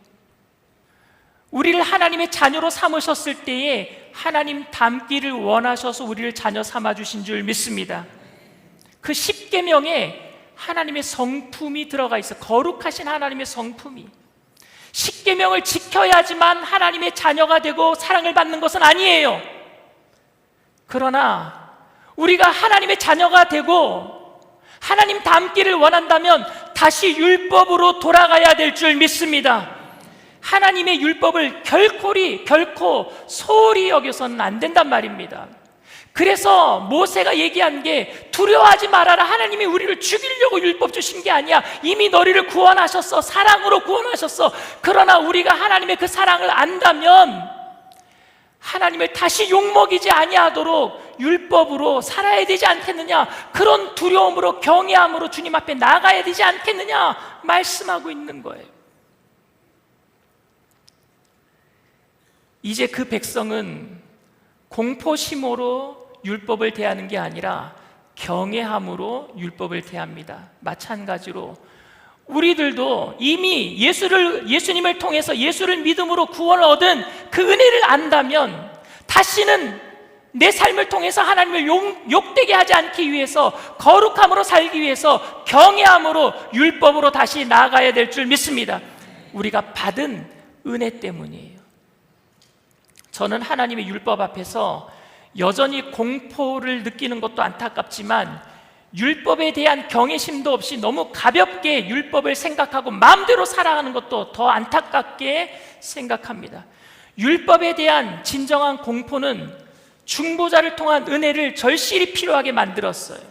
Speaker 2: 우리를 하나님의 자녀로 삼으셨을 때에 하나님 닮기를 원하셔서 우리를 자녀 삼아주신 줄 믿습니다. 그 십계명에 하나님의 성품이 들어가 있어. 거룩하신 하나님의 성품이. 십계명을 지켜야지만 하나님의 자녀가 되고 사랑을 받는 것은 아니에요. 그러나 우리가 하나님의 자녀가 되고 하나님 닮기를 원한다면 다시 율법으로 돌아가야 될 줄 믿습니다. 하나님의 율법을 결코 소홀히 여겨서는 안 된단 말입니다. 그래서 모세가 얘기한 게 두려워하지 말아라. 하나님이 우리를 죽이려고 율법 주신 게 아니야. 이미 너희를 구원하셨어. 사랑으로 구원하셨어. 그러나 우리가 하나님의 그 사랑을 안다면 하나님을 다시 욕먹이지 아니하도록 율법으로 살아야 되지 않겠느냐. 그런 두려움으로 경외함으로 주님 앞에 나가야 되지 않겠느냐 말씀하고 있는 거예요. 이제 그 백성은 공포심으로 율법을 대하는 게 아니라 경외함으로 율법을 대합니다. 마찬가지로 우리들도 이미 예수님을 통해서 예수를 믿음으로 구원을 얻은 그 은혜를 안다면 다시는 내 삶을 통해서 하나님을 욕되게 하지 않기 위해서 거룩함으로 살기 위해서 경외함으로 율법으로 다시 나아가야 될 줄 믿습니다. 우리가 받은 은혜 때문이에요. 저는 하나님의 율법 앞에서 여전히 공포를 느끼는 것도 안타깝지만 율법에 대한 경외심도 없이 너무 가볍게 율법을 생각하고 마음대로 살아가는 것도 더 안타깝게 생각합니다. 율법에 대한 진정한 공포는 중보자를 통한 은혜를 절실히 필요하게 만들었어요.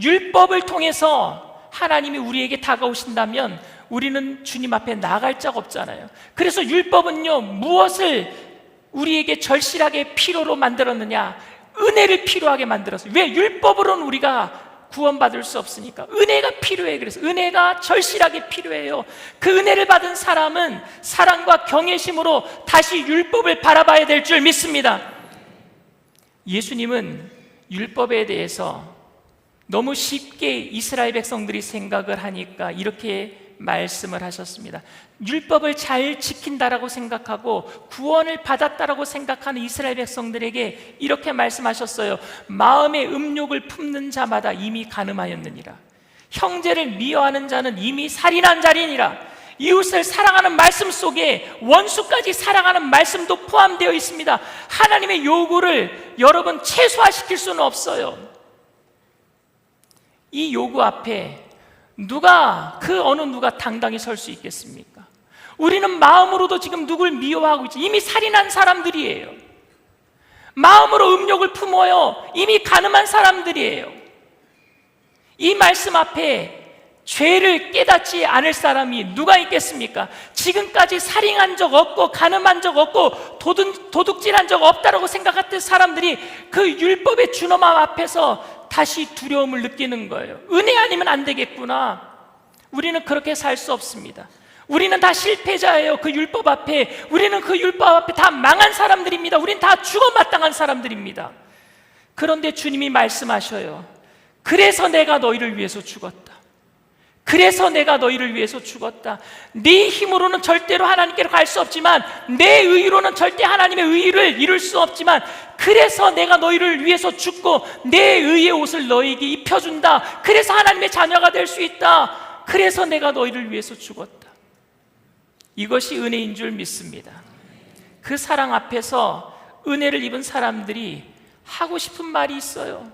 Speaker 2: 율법을 통해서 하나님이 우리에게 다가오신다면 우리는 주님 앞에 나갈 자가 없잖아요. 그래서 율법은요, 무엇을 우리에게 절실하게 필요로 만들었느냐? 은혜를 필요하게 만들었어요. 왜? 율법으로는 우리가 구원받을 수 없으니까 은혜가 필요해. 그래서 은혜가 절실하게 필요해요. 그 은혜를 받은 사람은 사랑과 경외심으로 다시 율법을 바라봐야 될 줄 믿습니다. 예수님은 율법에 대해서 너무 쉽게 이스라엘 백성들이 생각을 하니까 이렇게 말씀을 하셨습니다. 율법을 잘 지킨다라고 생각하고 구원을 받았다라고 생각하는 이스라엘 백성들에게 이렇게 말씀하셨어요. 마음의 음욕을 품는 자마다 이미 간음하였느니라. 형제를 미워하는 자는 이미 살인한 자리니라. 이웃을 사랑하는 말씀 속에 원수까지 사랑하는 말씀도 포함되어 있습니다. 하나님의 요구를 여러분 최소화시킬 수는 없어요. 이 요구 앞에 누가 어느 누가 당당히 설 수 있겠습니까? 우리는 마음으로도 지금 누굴 미워하고 있지. 이미 살인한 사람들이에요. 마음으로 음욕을 품어요. 이미 간음한 사람들이에요. 이 말씀 앞에 죄를 깨닫지 않을 사람이 누가 있겠습니까? 지금까지 살인한 적 없고 간음한 적 없고 도둑질한 적 없다라고 생각했던 사람들이 그 율법의 준엄함 앞에서 다시 두려움을 느끼는 거예요. 은혜 아니면 안 되겠구나. 우리는 그렇게 살 수 없습니다. 우리는 다 실패자예요. 그 율법 앞에. 우리는 그 율법 앞에 다 망한 사람들입니다. 우리는 다 죽어마땅한 사람들입니다. 그런데 주님이 말씀하셔요. 그래서 내가 너희를 위해서 죽었다. 그래서 내가 너희를 위해서 죽었다. 네 힘으로는 절대로 하나님께로 갈 수 없지만, 내 의로는 절대 하나님의 의를 이룰 수 없지만, 그래서 내가 너희를 위해서 죽고 내 의의 옷을 너희에게 입혀준다. 그래서 하나님의 자녀가 될 수 있다. 그래서 내가 너희를 위해서 죽었다. 이것이 은혜인 줄 믿습니다. 그 사랑 앞에서 은혜를 입은 사람들이 하고 싶은 말이 있어요.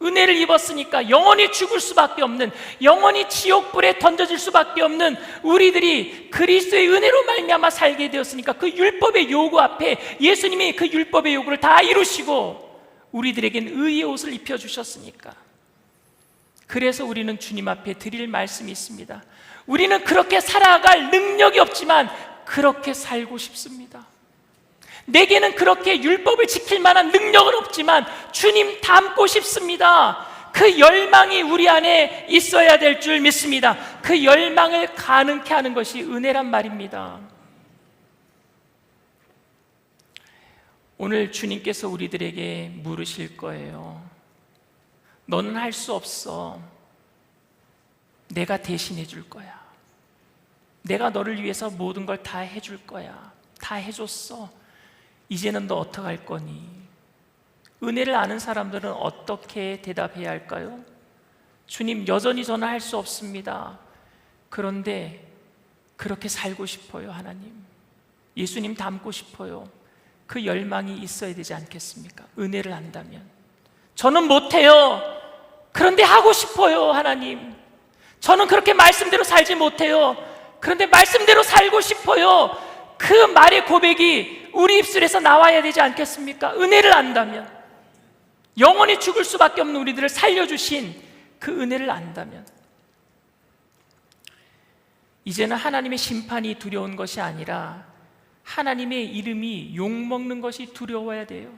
Speaker 2: 은혜를 입었으니까 영원히 죽을 수밖에 없는, 영원히 지옥불에 던져질 수밖에 없는 우리들이 그리스도의 은혜로 말미암아 살게 되었으니까 그 율법의 요구 앞에 예수님이 그 율법의 요구를 다 이루시고 우리들에겐 의의 옷을 입혀주셨으니까, 그래서 우리는 주님 앞에 드릴 말씀이 있습니다. 우리는 그렇게 살아갈 능력이 없지만 그렇게 살고 싶습니다. 내게는 그렇게 율법을 지킬 만한 능력은 없지만 주님 닮고 싶습니다. 그 열망이 우리 안에 있어야 될 줄 믿습니다. 그 열망을 가능케 하는 것이 은혜란 말입니다. 오늘 주님께서 우리들에게 물으실 거예요. 너는 할 수 없어. 내가 대신해 줄 거야. 내가 너를 위해서 모든 걸 다 해줄 거야. 다 해줬어. 이제는 너 어떡할 거니? 은혜를 아는 사람들은 어떻게 대답해야 할까요? 주님, 여전히 저는 할 수 없습니다. 그런데 그렇게 살고 싶어요, 하나님. 예수님 닮고 싶어요. 그 열망이 있어야 되지 않겠습니까? 은혜를 안다면. 저는 못해요. 그런데 하고 싶어요, 하나님. 저는 그렇게 말씀대로 살지 못해요. 그런데 말씀대로 살고 싶어요. 그 말의 고백이 우리 입술에서 나와야 되지 않겠습니까? 은혜를 안다면, 영원히 죽을 수밖에 없는 우리들을 살려주신 그 은혜를 안다면, 이제는 하나님의 심판이 두려운 것이 아니라 하나님의 이름이 욕먹는 것이 두려워야 돼요.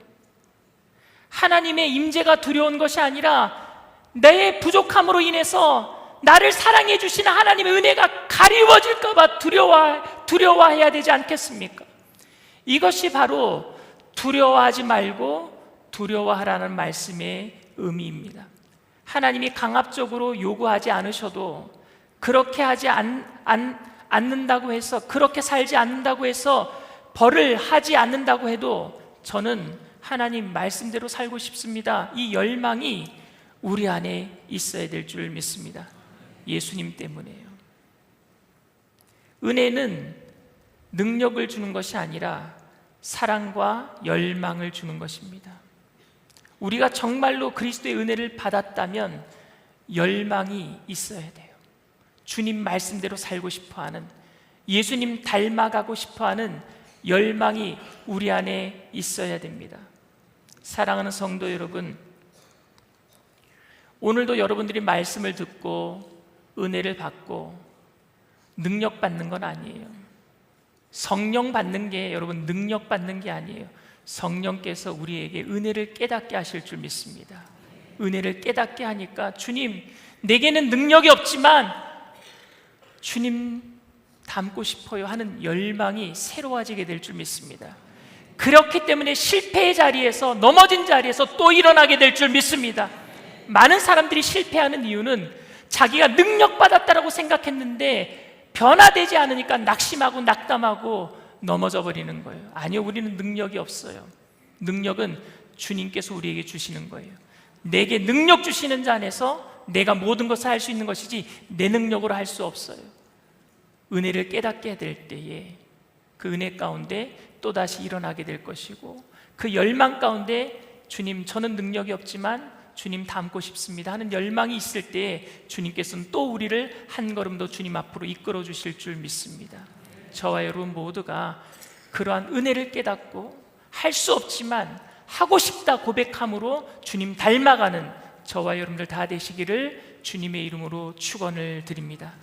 Speaker 2: 하나님의 임재가 두려운 것이 아니라 내 부족함으로 인해서 나를 사랑해 주시는 하나님의 은혜가 가리워질까 봐 두려워해야 되지 않겠습니까? 이것이 바로 두려워하지 말고 두려워하라는 말씀의 의미입니다. 하나님이 강압적으로 요구하지 않으셔도, 그렇게 하지 않는다고 해서, 그렇게 살지 않는다고 해서, 벌을 하지 않는다고 해도 저는 하나님 말씀대로 살고 싶습니다. 이 열망이 우리 안에 있어야 될 줄 믿습니다. 예수님 때문에요. 은혜는 능력을 주는 것이 아니라 사랑과 열망을 주는 것입니다. 우리가 정말로 그리스도의 은혜를 받았다면 열망이 있어야 돼요. 주님 말씀대로 살고 싶어하는, 예수님 닮아가고 싶어하는 열망이 우리 안에 있어야 됩니다. 사랑하는 성도 여러분, 오늘도 여러분들이 말씀을 듣고 은혜를 받고 능력 받는 건 아니에요. 성령 받는 게, 여러분, 능력 받는 게 아니에요. 성령께서 우리에게 은혜를 깨닫게 하실 줄 믿습니다. 은혜를 깨닫게 하니까 주님, 내게는 능력이 없지만 주님 닮고 싶어요 하는 열망이 새로워지게 될 줄 믿습니다. 그렇기 때문에 실패의 자리에서, 넘어진 자리에서 또 일어나게 될 줄 믿습니다. 많은 사람들이 실패하는 이유는 자기가 능력받았다라고 생각했는데 변화되지 않으니까 낙심하고 낙담하고 넘어져 버리는 거예요. 아니요, 우리는 능력이 없어요. 능력은 주님께서 우리에게 주시는 거예요. 내게 능력 주시는 자 안에서 내가 모든 것을 할 수 있는 것이지 내 능력으로 할 수 없어요. 은혜를 깨닫게 될 때에 그 은혜 가운데 또다시 일어나게 될 것이고, 그 열망 가운데 주님, 저는 능력이 없지만 주님 닮고 싶습니다 하는 열망이 있을 때에 주님께서는 또 우리를 한 걸음 더 주님 앞으로 이끌어 주실 줄 믿습니다. 저와 여러분 모두가 그러한 은혜를 깨닫고 할 수 없지만 하고 싶다 고백함으로 주님 닮아가는 저와 여러분들 다 되시기를 주님의 이름으로 축원을 드립니다.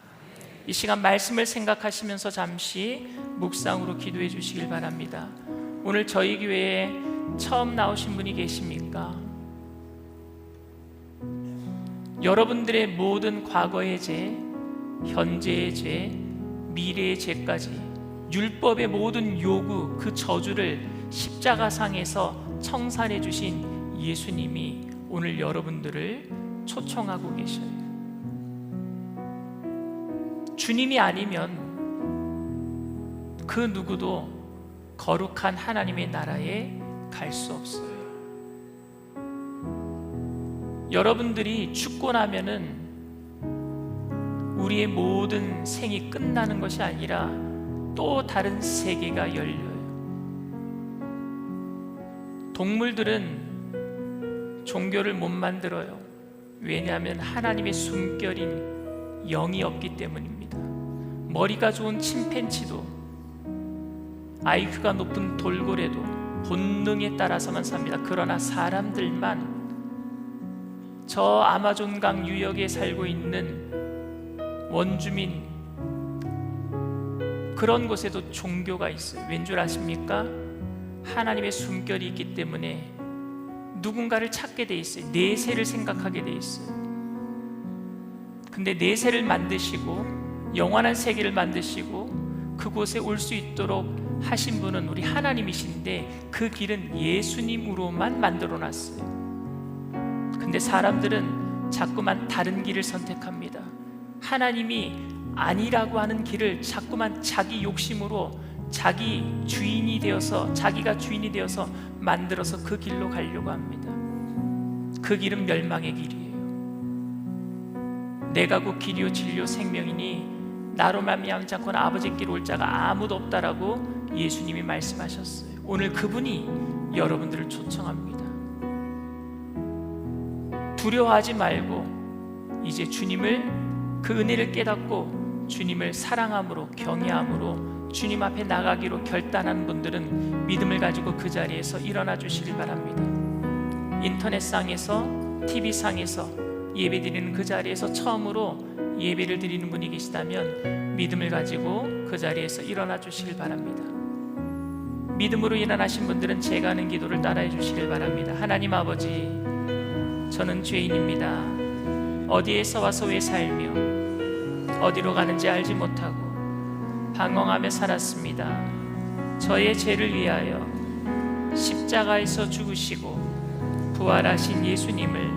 Speaker 2: 이 시간 말씀을 생각하시면서 잠시 묵상으로 기도해 주시길 바랍니다. 오늘 저희 교회에 처음 나오신 분이 계십니까? 여러분들의 모든 과거의 죄, 현재의 죄, 미래의 죄까지 율법의 모든 요구, 그 저주를 십자가상에서 청산해 주신 예수님이 오늘 여러분들을 초청하고 계셔요. 주님이 아니면 그 누구도 거룩한 하나님의 나라에 갈 수 없어요. 여러분들이 죽고 나면은 우리의 모든 생이 끝나는 것이 아니라 또 다른 세계가 열려요. 동물들은 종교를 못 만들어요. 왜냐하면 하나님의 숨결인 영이 없기 때문입니다. 머리가 좋은 침팬지도, IQ가 높은 돌고래도 본능에 따라서만 삽니다. 그러나 사람들만, 저 아마존강 유역에 살고 있는 원주민, 그런 곳에도 종교가 있어요. 왠 줄 아십니까? 하나님의 숨결이 있기 때문에 누군가를 찾게 돼 있어요. 내세를 생각하게 돼 있어요. 근데 내세를 만드시고 영원한 세계를 만드시고 그곳에 올 수 있도록 하신 분은 우리 하나님이신데, 그 길은 예수님으로만 만들어 놨어요. 근데 사람들은 자꾸만 다른 길을 선택합니다. 하나님이 아니라고 하는 길을 자꾸만 자기 욕심으로 자기 주인이 되어서, 자기가 주인이 되어서 만들어서 그 길로 가려고 합니다. 그 길은 멸망의 길이에요. 내가 곧 길이요 진리요 생명이니 나로 말미암지 않고는 아버지께로 올 자가 아무도 없다라고 예수님이 말씀하셨어요. 오늘 그분이 여러분들을 초청합니다. 두려워하지 말고 이제 주님을, 그 은혜를 깨닫고 주님을 사랑함으로, 경외함으로 주님 앞에 나가기로 결단한 분들은 믿음을 가지고 그 자리에서 일어나 주시길 바랍니다. 인터넷상에서, TV상에서 예배드리는 그 자리에서 처음으로 예배를 드리는 분이 계시다면 믿음을 가지고 그 자리에서 일어나 주시길 바랍니다. 믿음으로 일어나신 분들은 제가 하는 기도를 따라해 주시길 바랍니다. 하나님 아버지, 저는 죄인입니다. 어디에서 와서 왜 살며 어디로 가는지 알지 못하고 방황하며 살았습니다. 저의 죄를 위하여 십자가에서 죽으시고 부활하신 예수님을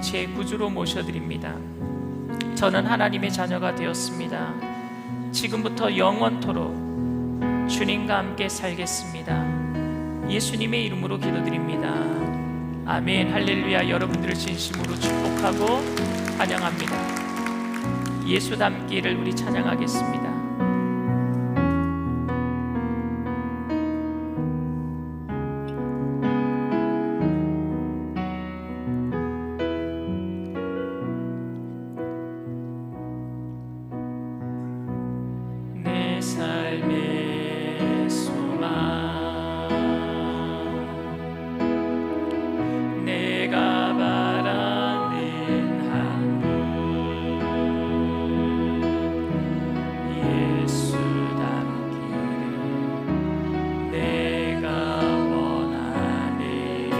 Speaker 2: 제 구주로 모셔드립니다. 저는 하나님의 자녀가 되었습니다. 지금부터 영원토록 주님과 함께 살겠습니다. 예수님의 이름으로 기도드립니다. 아멘. 할렐루야. 여러분들을 진심으로 축복하고 찬양합니다. 예수 닮기를 우리 찬양하겠습니다. 내 삶의 소망, 내가 바라는 한 분, 예수 닮기를 내가 원하네.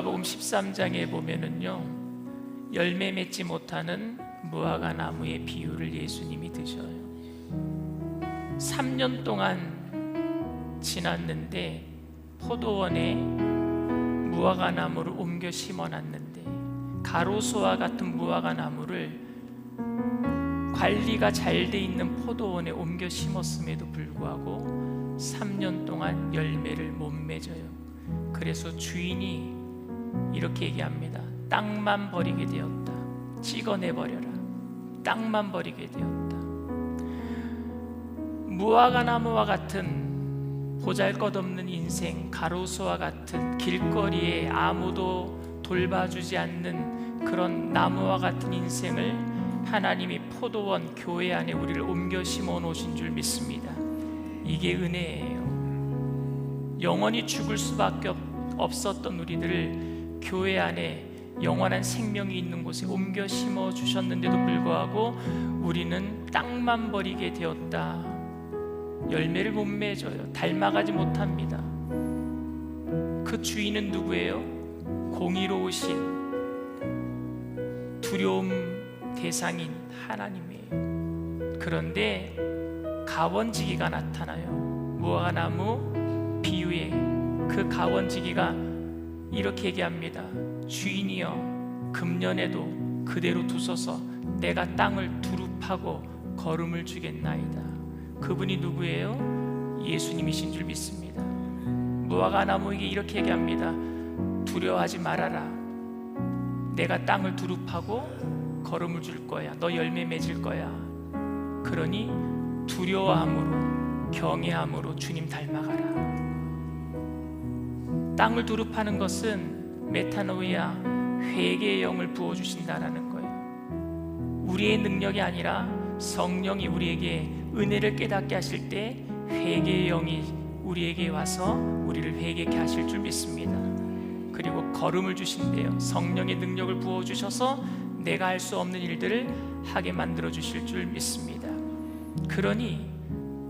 Speaker 2: 누가복음 13장에 보면은요, 열매 맺지 못하는 무화과 나무의 비유를 예수님이 드셔요. 3년 동안 지났는데 포도원에 무화과 나무를 옮겨 심어놨는데, 가로수와 같은 무화과 나무를 관리가 잘 돼 있는 포도원에 옮겨 심었음에도 불구하고 3년 동안 열매를 못 맺어요. 그래서 주인이 이렇게 얘기합니다. 땅만 버리게 되었다. 찍어내버려라. 땅만 버리게 되었다. 무화과 나무와 같은 보잘것없는 인생, 가로수와 같은 길거리에 아무도 돌봐주지 않는 그런 나무와 같은 인생을 하나님이 포도원, 교회 안에 우리를 옮겨 심어 놓으신 줄 믿습니다. 이게 은혜예요. 영원히 죽을 수밖에 없었던 우리들을 교회 안에 영원한 생명이 있는 곳에 옮겨 심어 주셨는데도 불구하고 우리는 땅만 버리게 되었다. 열매를 못 맺어요. 닮아가지 못합니다. 그 주인은 누구예요? 공의로우신 두려움 대상인 하나님이에요. 그런데 가원지기가 나타나요. 무화과 나무 비유에 그 가원지기가 이렇게 얘기합니다. 주인이여, 금년에도 그대로 두소서. 내가 땅을 두릅하고 거름을 주겠나이다. 그분이 누구예요? 예수님이신 줄 믿습니다. 무화과 나무에게 이렇게 얘기합니다. 두려워하지 말아라. 내가 땅을 두릅하고 거름을 줄 거야. 너 열매 맺을 거야. 그러니 두려워함으로, 경외함으로 주님 닮아가라. 땅을 두릅하는 것은 메타노이아, 회개의 영을 부어주신다라는 거예요. 우리의 능력이 아니라 성령이 우리에게 은혜를 깨닫게 하실 때 회개의 영이 우리에게 와서 우리를 회개케 하실 줄 믿습니다. 그리고 걸음을 주신대요. 성령의 능력을 부어주셔서 내가 할 수 없는 일들을 하게 만들어 주실 줄 믿습니다. 그러니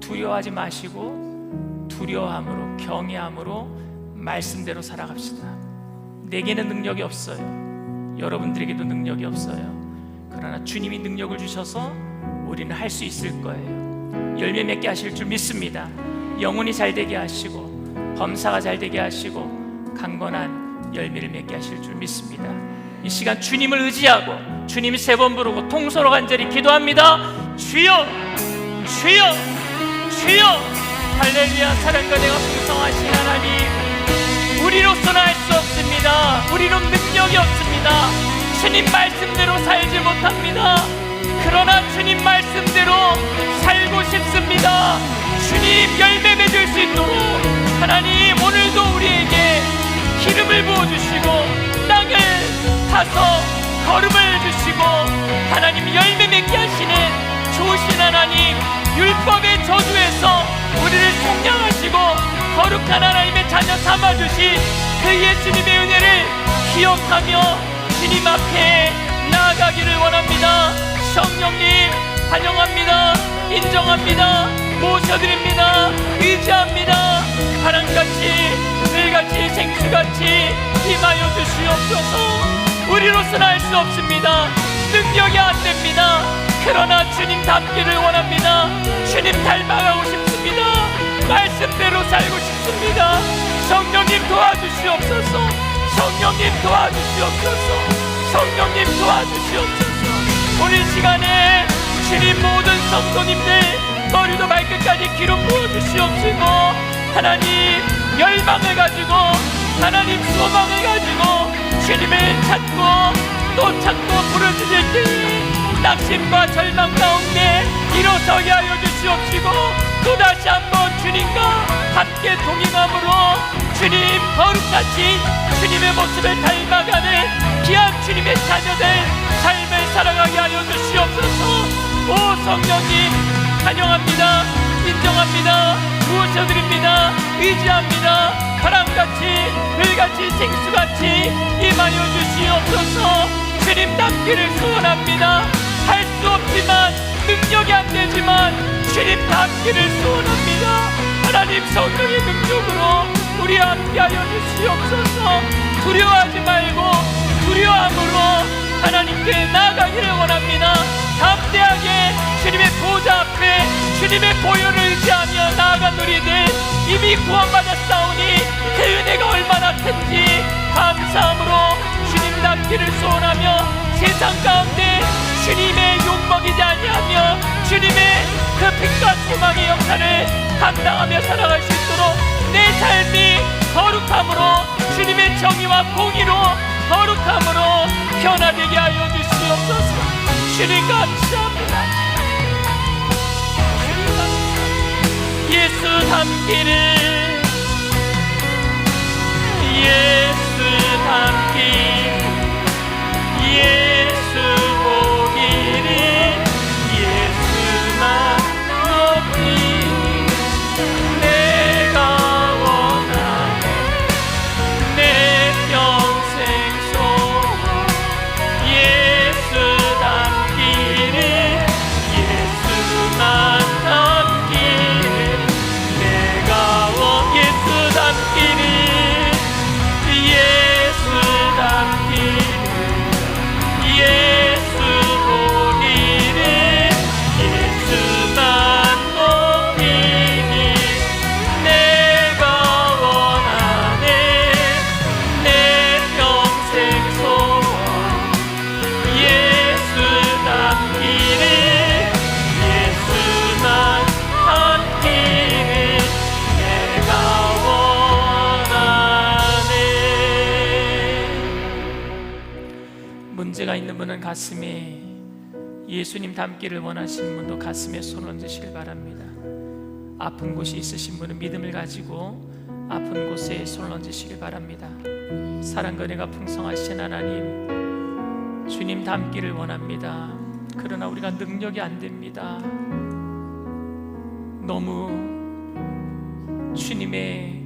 Speaker 2: 두려워하지 마시고 두려워함으로, 경외함으로 말씀대로 살아갑시다. 내게는 능력이 없어요. 여러분들에게도 능력이 없어요. 그러나 주님이 능력을 주셔서 우리는 할 수 있을 거예요. 열매 맺게 하실 줄 믿습니다. 영혼이 잘 되게 하시고 범사가 잘 되게 하시고 강건한 열매를 맺게 하실 줄 믿습니다. 이 시간 주님을 의지하고 주님 3번 부르고 통서로 간절히 기도합니다. 주여, 주여, 주여. 할렐루야. 사랑과 내가 풍성하신 하나님, 우리로서는 할 수 없습니다. 우리는 능력이 없습니다. 주님 말씀대로 살지 못합니다. 그러나 주님 말씀대로 살고 싶습니다. 주님 열매 맺을 수 있도록 하나님 오늘도 우리에게 기름을 부어주시고 땅을 파서 걸음을 주시고 하나님 열매 맺게 하시는 좋으신 하나님, 율법의 저주에서 우리를 속량하시고 거룩한 하나님의 자녀 삼아주신 그 예수님의 은혜를 기억하며 주님 앞에 나아가기를 원합니다. 성령님 환영합니다. 인정합니다. 모셔드립니다. 의지합니다. 바람같이 들같이 생수같이 임하여 주시옵소서. 우리로서는 할 수 없습니다. 능력이 안 됩니다. 그러나 주님 닮기를 원합니다. 주님 닮아가고 싶습니다. 말씀대로 살고 싶습니다. 성령님 도와주시옵소서. 성령님 도와주시옵소서. 성령님 도와주시옵소서. 오늘 시간에 주님 모든 성도님들 머리도 발끝까지 기름 부어주시옵시고 하나님 열망을 가지고 하나님 소망을 가지고 주님을 찾고 또 찾고 부르짖을 때에 낙심과 절망 가운데 일어서게 하여 주시옵시고 또다시 한번 주님과 함께 동행함으로 주님 거룩하신 주님의 모습을 닮아가는 귀한 주님의 자녀들 삶을 살아가게 하여 주시옵소서. 오 성령님 환영합니다. 인정합니다. 부어드립니다. 의지합니다. 바람같이 불같이 생수같이 임하여 주시옵소서. 주님 닮기를 소원합니다. 할 수 없지만 능력이 안 되지만 주님 닮기를 소원합니다. 하나님 성령의 능력으로 우리 함께하여 주시옵소서. 두려워하지 말고 두려움으로 하나님께 나아가기를 원합니다. 담대하게 주님의 보좌 앞에 주님의 보혈을 의지하며 나아간 우리들 이미 구원받았사오니 그 은혜가 얼마나 큰지 감사함으로 주님 닮기를 소원하며 세상 가운데 주님의 욕먹이지 아니하며 주님의 그 빛과 소망의 역사를 감당하며 살아갈 수 있도록 내 삶이 거룩함으로 주님의 정의와 공의로 거룩함으로 변화되게 하여 주시옵소서. 주님 감사합니다. 주님 감사합니다. 예수 닮기를 예수 닮기를 예수 보기를 예수만 높이니 내가 원하는 내 평생 소원 예수 닮기를 예수만 닮기를 내가 예수 닮기를 예수 닮기를 예수 보기를 예수만 높이니 내가 원하는 내 평생 소원 예수 닮기를 예수만 닮기를 내가 원하네. 문제가 있는 분은 가슴에 예수님 닮기를 원하시는 분도 가슴에 손 얹으시길 바랍니다. 아픈 곳이 있으신 분은 믿음을 가지고 아픈 곳에 손을 얹으시길 바랍니다. 사랑과 은혜가 풍성하신 하나님, 주님 닮기를 원합니다. 그러나 우리가 능력이 안 됩니다. 너무 주님의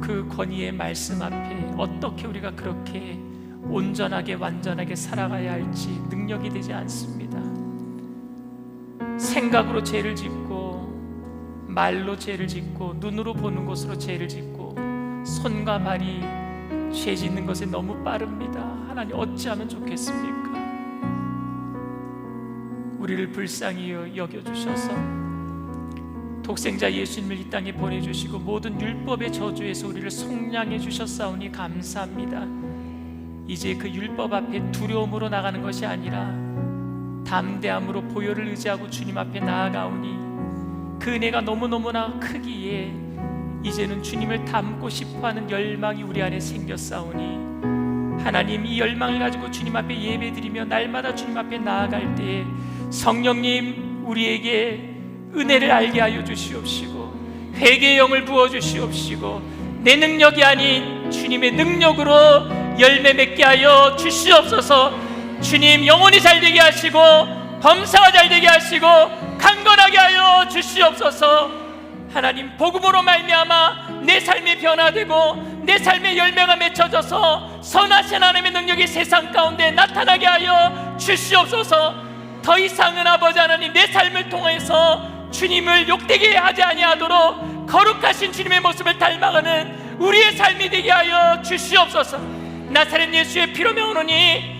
Speaker 2: 그 권위의 말씀 앞에 어떻게 우리가 그렇게 온전하게 완전하게 살아가야 할지 능력이 되지 않습니다. 생각으로 죄를 짓고 말로 죄를 짓고 눈으로 보는 것으로 죄를 짓고 손과 발이 죄 짓는 것에 너무 빠릅니다. 하나님 어찌하면 좋겠습니까? 우리를 불쌍히 여겨주셔서 독생자 예수님을 이 땅에 보내주시고 모든 율법의 저주에서 우리를 속량해 주셨사오니 감사합니다. 이제 그 율법 앞에 두려움으로 나가는 것이 아니라 담대함으로 보혈을 의지하고 주님 앞에 나아가오니 그 은혜가 너무너무나 크기에 이제는 주님을 닮고 싶어하는 열망이 우리 안에 생겼사오니 하나님 이 열망을 가지고 주님 앞에 예배드리며 날마다 주님 앞에 나아갈 때에 성령님 우리에게 은혜를 알게 하여 주시옵시고 회개의 영을 부어주시옵시고 내 능력이 아닌 주님의 능력으로 열매 맺게 하여 주시옵소서. 주님 영혼이 잘되게 하시고 범사가 잘되게 하시고 강건하게 하여 주시옵소서. 하나님 복음으로 말미암아 내 삶이 변화되고 내 삶의 열매가 맺혀져서 선하신 하나님의 능력이 세상 가운데 나타나게 하여 주시옵소서. 더 이상은 아버지 하나님 내 삶을 통해서 주님을 욕되게 하지 아니하도록 거룩하신 주님의 모습을 닮아가는 우리의 삶이 되게 하여 주시옵소서. 나사렛 예수의 피로 명하노니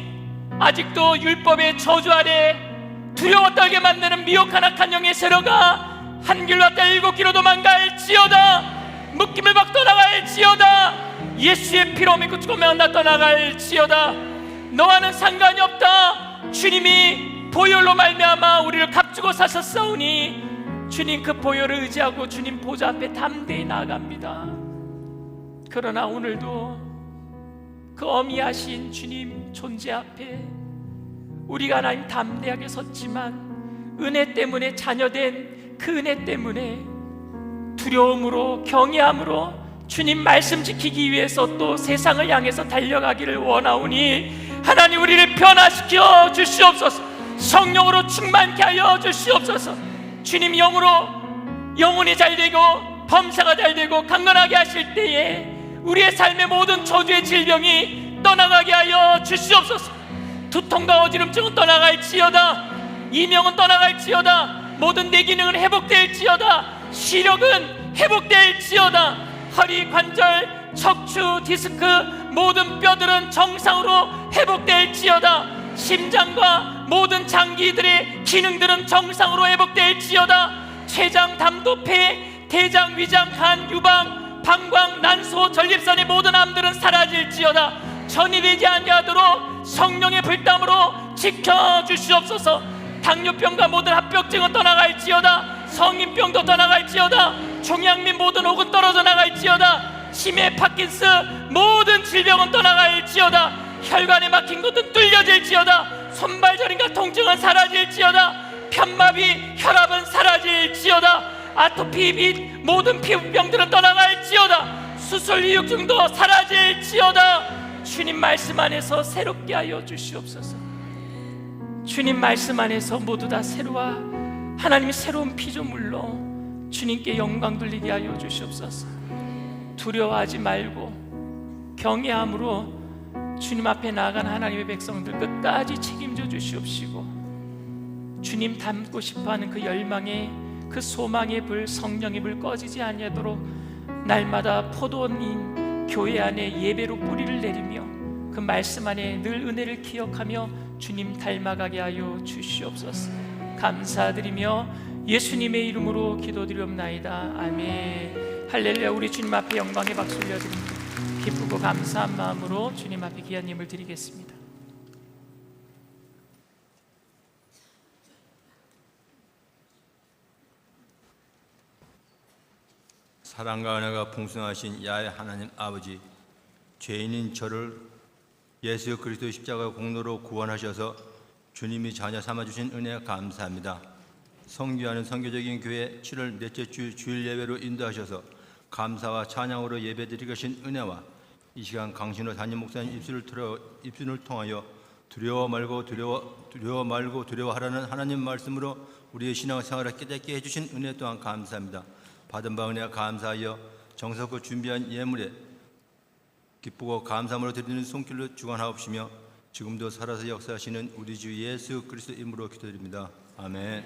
Speaker 2: 아직도 율법의 저주 아래 두려워 떨게 만드는 미혹한 악한 영의 세력아 한 길로 왔다 7길로 도망갈지어다. 묶임을 받고 떠나갈지어다. 예수의 피로 믿고 죽으면 나 떠나갈지어다. 너와는 상관이 없다. 주님이 보혈로 말미암아 우리를 값주고 사셨사오니 주님 그 보혈을 의지하고 주님 보좌 앞에 담대히 나아갑니다. 그러나 오늘도 그 어미하신 주님 존재 앞에 우리가 하나님 담대하게 섰지만 은혜 때문에 자녀된 그 은혜 때문에 두려움으로 경외함으로 주님 말씀 지키기 위해서 또 세상을 향해서 달려가기를 원하오니 하나님 우리를 변화시켜 주시옵소서. 성령으로 충만케 하여 주시옵소서. 주님 영으로 영혼이 잘되고 범사가 잘되고 강건하게 하실 때에 우리의 삶의 모든 저주의 질병이 떠나가게 하여 주시옵소서. 두통과 어지럼증은 떠나갈지어다. 이명은 떠나갈지어다. 모든 내 기능은 회복될지어다. 시력은 회복될지어다. 허리 관절, 척추, 디스크 모든 뼈들은 정상으로 회복될지어다. 심장과 모든 장기들의 기능들은 정상으로 회복될지어다. 췌장, 담도, 폐, 대장, 위장, 간, 유방, 방광, 난소, 전립선의 모든 암들은 사라질지어다. 전이 되지 아니하도록 성령의 불담으로 지켜주시옵소서. 당뇨병과 모든 합병증은 떠나갈지어다. 성인병도 떠나갈지어다. 종양 및 모든 혹은 떨어져 나갈지어다. 치매, 파킨스 모든 질병은 떠나갈지어다. 혈관에 막힌 것은 뚫려질지어다. 손발 저림과 통증은 사라질지어다. 편마비, 혈압은 사라질지어다. 아토피 및 모든 피부병들은 떠나갈지어다. 수술 이육증도 사라질지어다. 주님 말씀 안에서 새롭게 하여 주시옵소서. 주님 말씀 안에서 모두 다 새로워 하나님의 새로운 피조물로 주님께 영광 돌리게 하여 주시옵소서. 두려워하지 말고 경외함으로 주님 앞에 나아간 하나님의 백성들 끝까지 책임져 주시옵시고, 주님 닮고 싶어하는 그 열망의 그 소망의 불, 성령의 불 꺼지지 아니하도록 날마다 포도원인 교회 안에 예배로 뿌리를 내리며 그 말씀 안에 늘 은혜를 기억하며 주님 닮아가게 하여 주시옵소서. 감사드리며 예수님의 이름으로 기도드리옵나이다. 아멘. 할렐루야. 우리 주님 앞에 영광의 박수 올려드립니다. 기쁘고 감사한 마음으로 주님 앞에 귀한 예물 드리겠습니다.
Speaker 9: 사랑과 은혜가 풍성하신 야훼 하나님 아버지, 죄인인 저를 예수 그리스도 십자가 공로로 구원하셔서 주님이 자녀 삼아주신 은혜 감사합니다. 성교하는 선교적인 교회 7월 넷째 주 주일 예배로 인도하셔서 감사와 찬양으로 예배드리게 하신 은혜와 이 시간 강신호 담임 목사님 입술을 통하여 두려워 말고 두려워하라는 하나님 말씀으로 우리의 신앙생활을 깨닫게 해주신 은혜 또한 감사합니다. 받은 바 은혜 감사하여 정성껏 준비한 예물에 기쁘고 감사함으로 드리는 손길로 주관하옵시며 지금도 살아서 역사하시는 우리 주 예수 그리스도 이름으로 기도드립니다. 아멘.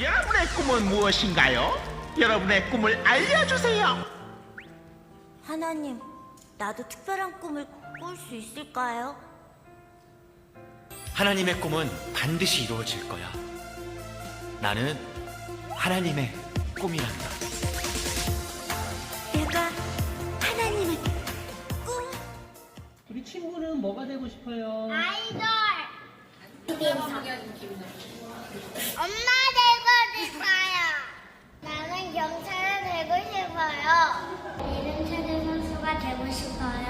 Speaker 10: 여러분의 꿈은 무엇인가요? 여러분의 꿈을 알려주세요.
Speaker 11: 하나님, 나도 특별한 꿈을 꿀 수 있을까요?
Speaker 3: 하나님의 꿈은 반드시 이루어질 거야. 나는 하나님의 꿈이란다.
Speaker 11: 내가 하나님의 꿈?
Speaker 2: 우리 우리 친구는 뭐가 되고 싶어요?
Speaker 11: 아이돌. 엄마 되고 싶어요. 나는 경찰이 되고 싶어요. 이름 찾은 선수가 되고 싶어요.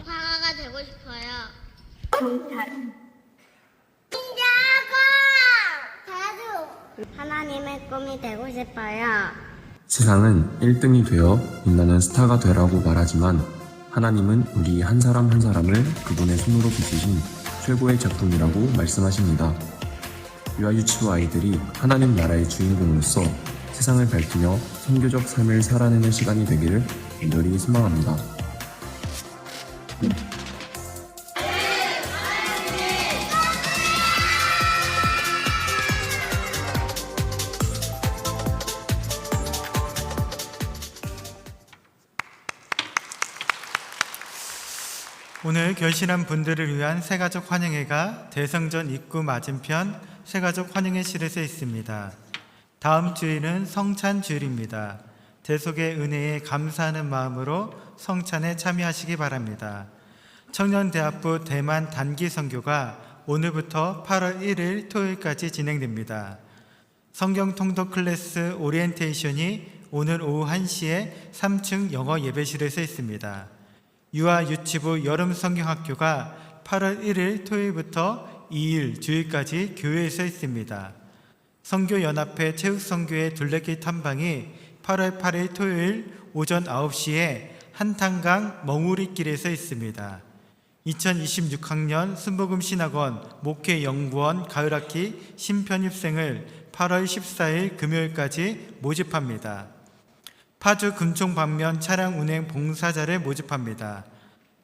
Speaker 11: 화가가 되고 싶어요. 경찰. 신기하고 자주. 하나님의 꿈이 되고 싶어요.
Speaker 12: 세상은 1등이 되어 빛나는 스타가 되라고 말하지만 하나님은 우리 한 사람 한 사람을 그분의 손으로 빚으신 최고의 작품이라고 말씀하십니다. 유아유치부 아이들이 하나님 나라의 주인공으로서 세상을 밝히며 선교적 삶을 살아내는 시간이 되기를 간절히 소망합니다.
Speaker 5: 오늘 결신한 분들을 위한 새가족 환영회가 대성전 입구 맞은편 새가족 환영회 실에서 있습니다. 다음 주일은 성찬 주일입니다. 대속의 은혜에 감사하는 마음으로 성찬에 참여하시기 바랍니다. 청년대학부 대만 단기 선교가 오늘부터 8월 1일 토요일까지 진행됩니다. 성경 통독 클래스 오리엔테이션이 오늘 오후 1시에 3층 영어 예배실에서 있습니다. 유아유치부 여름성경학교가 8월 1일 토요일부터 2일 주일까지 교회에서 있습니다. 성교연합회 체육성교회 둘레길 탐방이 8월 8일 토요일 오전 9시에 한탄강 멍우리길에서 있습니다. 2026학년 순복음 신학원 목회연구원 가을학기 신편입생을 8월 14일 금요일까지 모집합니다. 파주 금총 방면 차량 운행 봉사자를 모집합니다.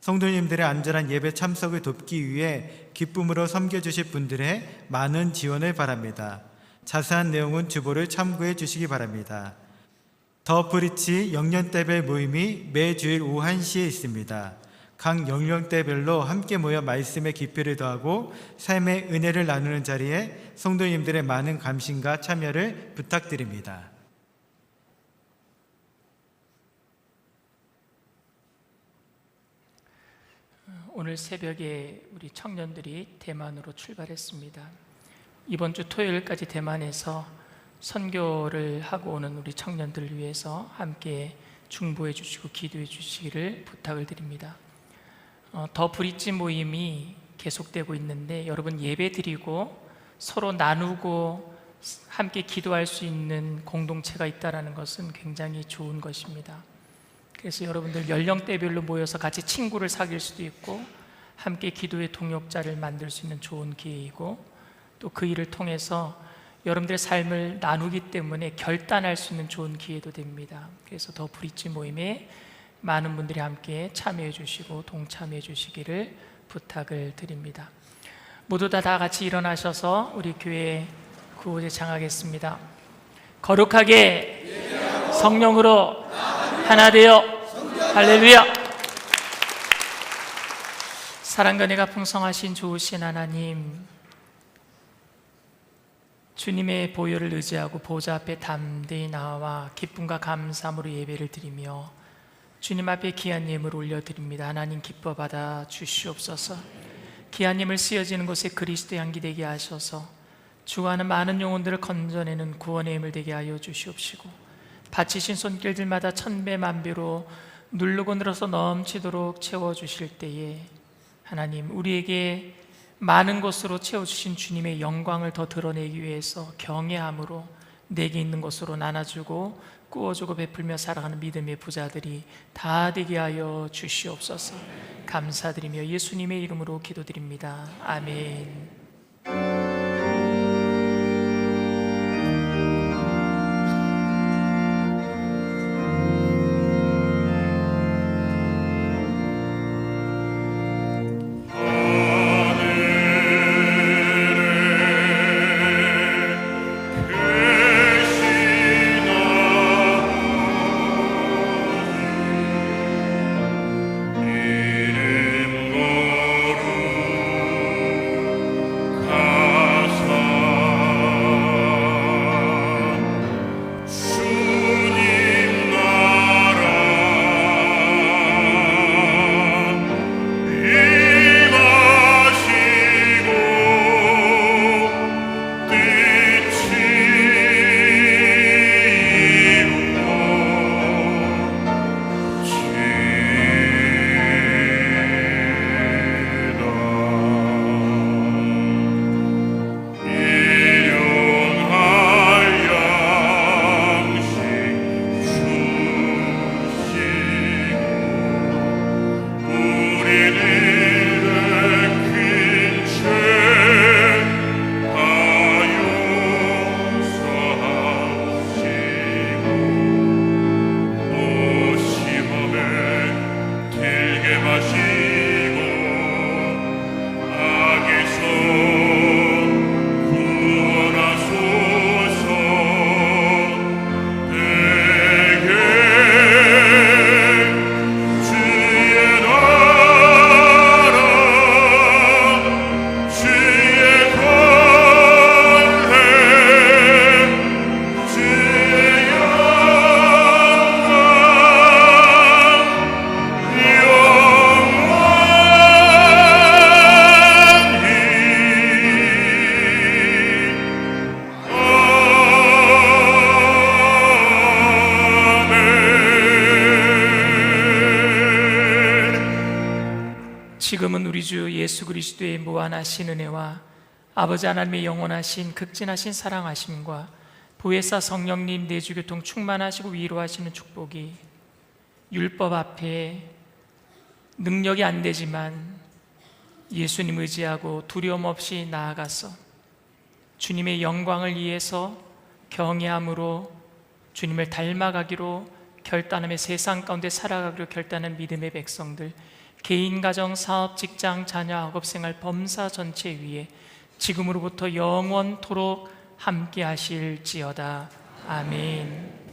Speaker 5: 성도님들의 안전한 예배 참석을 돕기 위해 기쁨으로 섬겨주실 분들의 많은 지원을 바랍니다. 자세한 내용은 주보를 참고해 주시기 바랍니다. 더 브리치 영년대별 모임이 매주일 오후 1시에 있습니다. 각 연령대별로 함께 모여 말씀의 깊이를 더하고 삶의 은혜를 나누는 자리에 성도님들의 많은 감심과 참여를 부탁드립니다.
Speaker 2: 오늘 새벽에 우리 청년들이 대만으로 출발했습니다. 이번 주 토요일까지 대만에서 선교를 하고 오는 우리 청년들을 위해서 함께 중보해 주시고 기도해 주시기를 부탁을 드립니다. 더 브릿지 모임이 계속되고 있는데 여러분 예배 드리고 서로 나누고 함께 기도할 수 있는 공동체가 있다는 것은 굉장히 좋은 것입니다. 그래서 여러분들 연령대별로 모여서 같이 친구를 사귈 수도 있고 함께 기도의 동역자를 만들 수 있는 좋은 기회이고 또 그 일을 통해서 여러분들의 삶을 나누기 때문에 결단할 수 있는 좋은 기회도 됩니다. 그래서 더 브릿지 모임에 많은 분들이 함께 참여해 주시고 동참해 주시기를 부탁을 드립니다. 모두 다 같이 일어나셔서 우리 교회 구호제 창하겠습니다. 거룩하게 성령으로 하나 되어 할렐루야. 사랑과 은혜가 풍성하신 좋으신 하나님, 주님의 보혈을 의지하고 보좌 앞에 담대히 나와 기쁨과 감사함으로 예배를 드리며 주님 앞에 귀한 예물을 올려드립니다. 하나님 기뻐 받아 주시옵소서. 귀한 예물 쓰여지는 곳에 그리스도의 향기 되게 하셔서 주가는 많은 영혼들을 건져내는 구원의 예물 되게 하여 주시옵시고 바치신 손길들마다 천배 만배로 누르고 늘어서 넘치도록 채워주실 때에 하나님 우리에게 많은 것으로 채워주신 주님의 영광을 더 드러내기 위해서 경외함으로 내게 있는 것으로 나눠주고 꾸어주고 베풀며 살아가는 믿음의 부자들이 다 되게 하여 주시옵소서. 감사드리며 예수님의 이름으로 기도드립니다. 아멘. 지금은 우리 주 예수 그리스도의 무한하신 은혜와 아버지 하나님의 영원하신 극진하신 사랑하심과 보혜사 성령님 내주교통 충만하시고 위로하시는 축복이 율법 앞에 능력이 안 되지만 예수님 의지하고 두려움 없이 나아가서 주님의 영광을 위해서 경외함으로 주님을 닮아가기로 결단하며 세상 가운데 살아가기로 결단한 믿음의 백성들, 개인, 가정, 사업, 직장, 자녀, 학업생활, 범사 전체 위에 지금으로부터 영원토록 함께 하실지어다. 아멘.